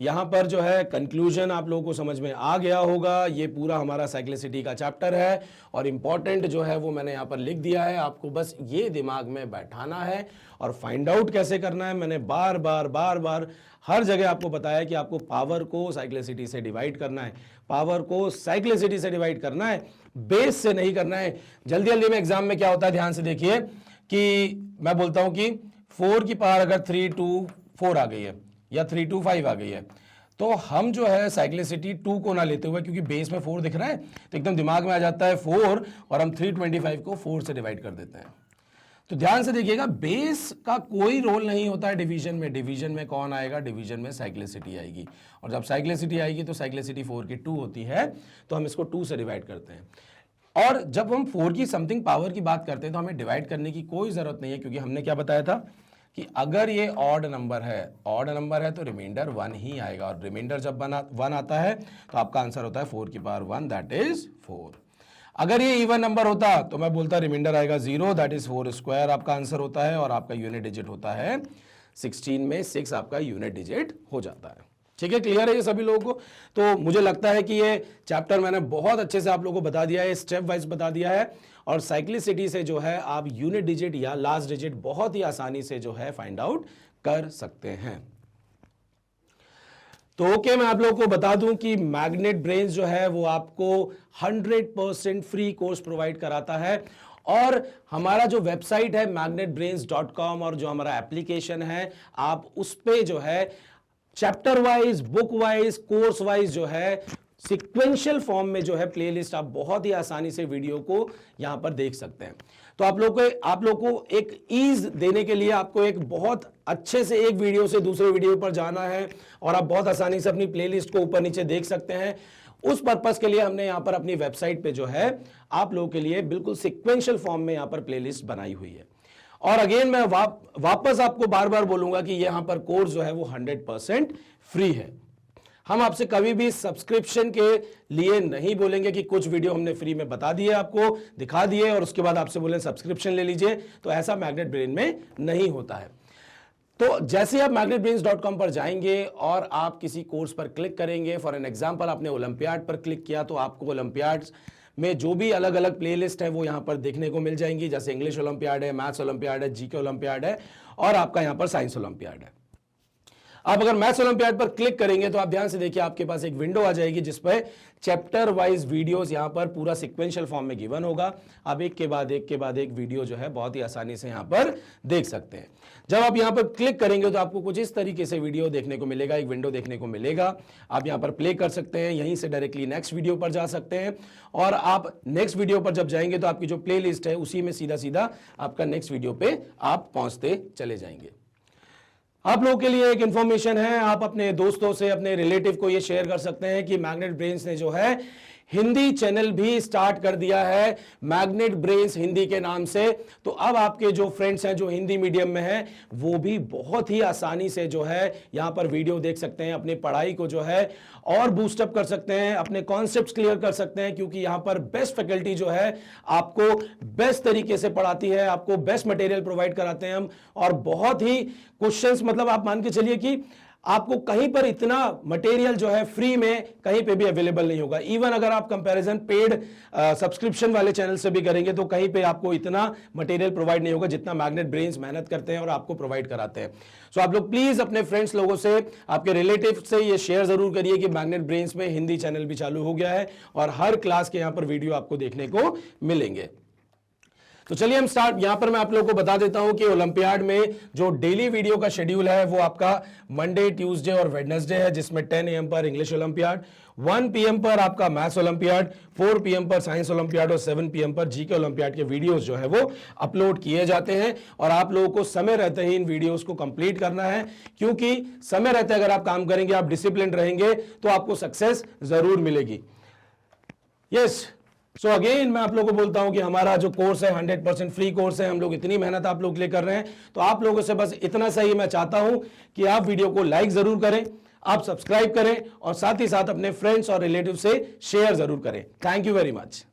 यहाँ पर जो है कंक्लूजन आप लोगों को समझ में आ गया होगा। ये पूरा हमारा साइक्लिसिटी का चैप्टर है और इंपॉर्टेंट जो है वो मैंने यहाँ पर लिख दिया है। आपको बस ये दिमाग में बैठाना है और फाइंड आउट कैसे करना है। मैंने बार बार हर जगह आपको बताया कि आपको पावर को साइक्लिसिटी से डिवाइड करना है, पावर को साइक्लिसिटी से डिवाइड करना है, बेस से नहीं करना है। जल्दी जल्दी में एग्जाम में क्या होता है, ध्यान से देखिए कि मैं बोलता हूं कि 4 की पावर अगर 3 to 4 आ गई है या 3 to 5 आ गई है, तो हम जो है साइक्लिसिटी 2 को ना लेते हुए, क्योंकि बेस में 4 दिख रहा है तो एकदम दिमाग में आ जाता है 4 और हम 325 को 4 से डिवाइड कर देते हैं। तो ध्यान से देखिएगा, बेस का कोई रोल नहीं होता है डिवीजन में। डिवीजन में कौन आएगा, डिवीजन में साइक्लिसिटी आएगी। और जब साइक्लिसिटी आएगी तो साइक्लिसिटी 4 की 2 होती है, तो हम इसको 2 से डिवाइड करते हैं। और जब हम 4 की समथिंग पावर की बात करते हैं तो हमें डिवाइड करने की कोई जरूरत नहीं है, क्योंकि हमने क्या बताया था कि अगर ये ऑड नंबर है तो रिमाइंडर 1 ही आएगा। और रिमाइंडर जब 1 आता है तो आपका आंसर होता है 4 की पावर 1, दैट इज 4। अगर ये इवन नंबर होता तो मैं बोलता रिमाइंडर आएगा 0, दैट इज 4 स्क्वायर आपका आंसर होता है। और आपका यूनिट डिजिट होता है 16 में 6 आपका यूनिट डिजिट हो जाता है। ठीक है, क्लियर है ये सभी लोगों को। तो मुझे लगता है कि ये चैप्टर मैंने बहुत अच्छे से आप लोगों को बता दिया है, स्टेप वाइज बता दिया है। और साइक्लिसिटी से जो है आप यूनिट डिजिट या लास्ट डिजिट बहुत ही आसानी से जो है फाइंड आउट कर सकते हैं। तो ओके, मैं आप लोगों को बता दूं कि मैग्नेट ब्रेन्स जो है वो आपको 100% फ्री कोर्स प्रोवाइड कराता है। और हमारा जो वेबसाइट है magnetbrains.com और जो हमारा एप्लीकेशन है, आप उस पे जो है chapter wise, book wise, course wise जो है सिक्वेंशियल फॉर्म में जो है प्लेलिस्ट आप बहुत ही आसानी से वीडियो को यहां पर देख सकते हैं। तो आप लोग को एक ईज देने के लिए आपको एक बहुत अच्छे से एक वीडियो से दूसरे वीडियो पर जाना है और आप बहुत आसानी से अपनी प्लेलिस्ट को ऊपर नीचे देख सकते हैं। उस पर्पस के लिए हमने यहां पर अपनी वेबसाइट पे जो है आप लोगों के लिए बिल्कुल सिक्वेंशियल फॉर्म में यहां पर प्लेलिस्ट बनाई हुई है। और अगेन मैं वापस आपको बार बार बोलूंगा कि यहां पर कोर्स जो है वो 100% फ्री है। हम आपसे कभी भी सब्सक्रिप्शन के लिए नहीं बोलेंगे कि कुछ वीडियो हमने फ्री में बता दिए, आपको दिखा दिए और उसके बाद आपसे बोले सब्सक्रिप्शन ले लीजिए। तो ऐसा मैग्नेट ब्रेन में नहीं होता है। तो जैसे आप magnetbrains.com पर जाएंगे और आप किसी कोर्स पर क्लिक करेंगे, फॉर एन एग्जांपल आपने ओलंपियाड पर क्लिक किया, तो आपको ओलंपियाड में जो भी अलग अलग प्लेलिस्ट है वो यहां पर देखने को मिल जाएंगी। जैसे इंग्लिश ओलंपियाड है, मैथ्स ओलंपियाड है, जीके ओलंपियाड है और आपका यहां पर साइंस ओलंपियाड है। आप अगर मैथ्स ओलंपियाड पर क्लिक करेंगे तो आप ध्यान से देखिए, आपके पास एक विंडो आ जाएगी जिस पर चैप्टर वाइज वीडियोस यहां पर पूरा सिक्वेंशियल फॉर्म में गिवन होगा। आप एक के बाद एक वीडियो जो है बहुत ही आसानी से यहां पर देख सकते हैं। जब आप यहां पर क्लिक करेंगे तो आपको कुछ इस तरीके से वीडियो देखने को मिलेगा, एक विंडो देखने को मिलेगा। आप यहां पर प्ले कर सकते हैं, यहीं से डायरेक्टली नेक्स्ट वीडियो पर जा सकते हैं और आप नेक्स्ट वीडियो पर जब जाएंगे तो आपकी जो प्ले लिस्ट है उसी में सीधा सीधा आपका नेक्स्ट वीडियो पे आप पहुंचते चले जाएंगे। आप लोगों के लिए एक इंफॉर्मेशन है, आप अपने दोस्तों से, अपने रिलेटिव को ये शेयर कर सकते हैं कि मैग्नेट ब्रेन्स ने जो है हिंदी चैनल भी स्टार्ट कर दिया है, मैग्नेट ब्रेन्स हिंदी के नाम से। तो अब आपके जो फ्रेंड्स हैं जो हिंदी मीडियम में हैं वो भी बहुत ही आसानी से जो है यहाँ पर वीडियो देख सकते हैं, अपनी पढ़ाई को जो है और बूस्टअप कर सकते हैं, अपने कॉन्सेप्ट्स क्लियर कर सकते हैं, क्योंकि यहाँ पर बेस्ट फैकल्टी जो है आपको बेस्ट तरीके से पढ़ाती है, आपको बेस्ट मटेरियल प्रोवाइड कराते हैं हम। और बहुत ही क्वेश्चंस, मतलब आप मान के चलिए कि आपको कहीं पर इतना मटेरियल जो है फ्री में कहीं पे भी अवेलेबल नहीं होगा। इवन अगर आप कंपैरिजन पेड सब्सक्रिप्शन वाले चैनल से भी करेंगे तो कहीं पे आपको इतना मटेरियल प्रोवाइड नहीं होगा जितना मैग्नेट ब्रेन्स मेहनत करते हैं और आपको प्रोवाइड कराते हैं। सो आप लोग प्लीज अपने फ्रेंड्स लोगों से, आपके रिलेटिव से ये शेयर जरूर करिए कि मैग्नेट ब्रेन्स में हिंदी चैनल भी चालू हो गया है और हर क्लास के यहां पर वीडियो आपको देखने को मिलेंगे। तो चलिए हम स्टार्ट। यहां पर मैं आप लोगों को बता देता हूं कि ओलंपियाड में जो डेली वीडियो का शेड्यूल है वो आपका मंडे, ट्यूसडे और वेडनेसडे है, जिसमें 10 AM पर इंग्लिश ओलंपियाड, 1 PM पर आपका मैथ्स ओलंपियाड, 4 PM पर साइंस ओलंपियाड और 7 PM पर जीके ओलंपियाड के वीडियोस जो है वो अपलोड किए जाते हैं। और आप लोगों को समय रहते ही इन वीडियोस को कंप्लीट करना है, क्योंकि समय रहते अगर आप काम करेंगे, आप डिसिप्लिन रहेंगे, तो आपको सक्सेस जरूर मिलेगी। यस, सो अगेन मैं आप लोगों को बोलता हूं कि हमारा जो कोर्स है 100% फ्री कोर्स है। हम लोग इतनी मेहनत आप लोग के लिए कर रहे हैं, तो आप लोगों से बस इतना सही मैं चाहता हूं कि आप वीडियो को लाइक जरूर करें, आप सब्सक्राइब करें और साथ ही साथ अपने फ्रेंड्स और रिलेटिव से शेयर जरूर करें। Thank you very much.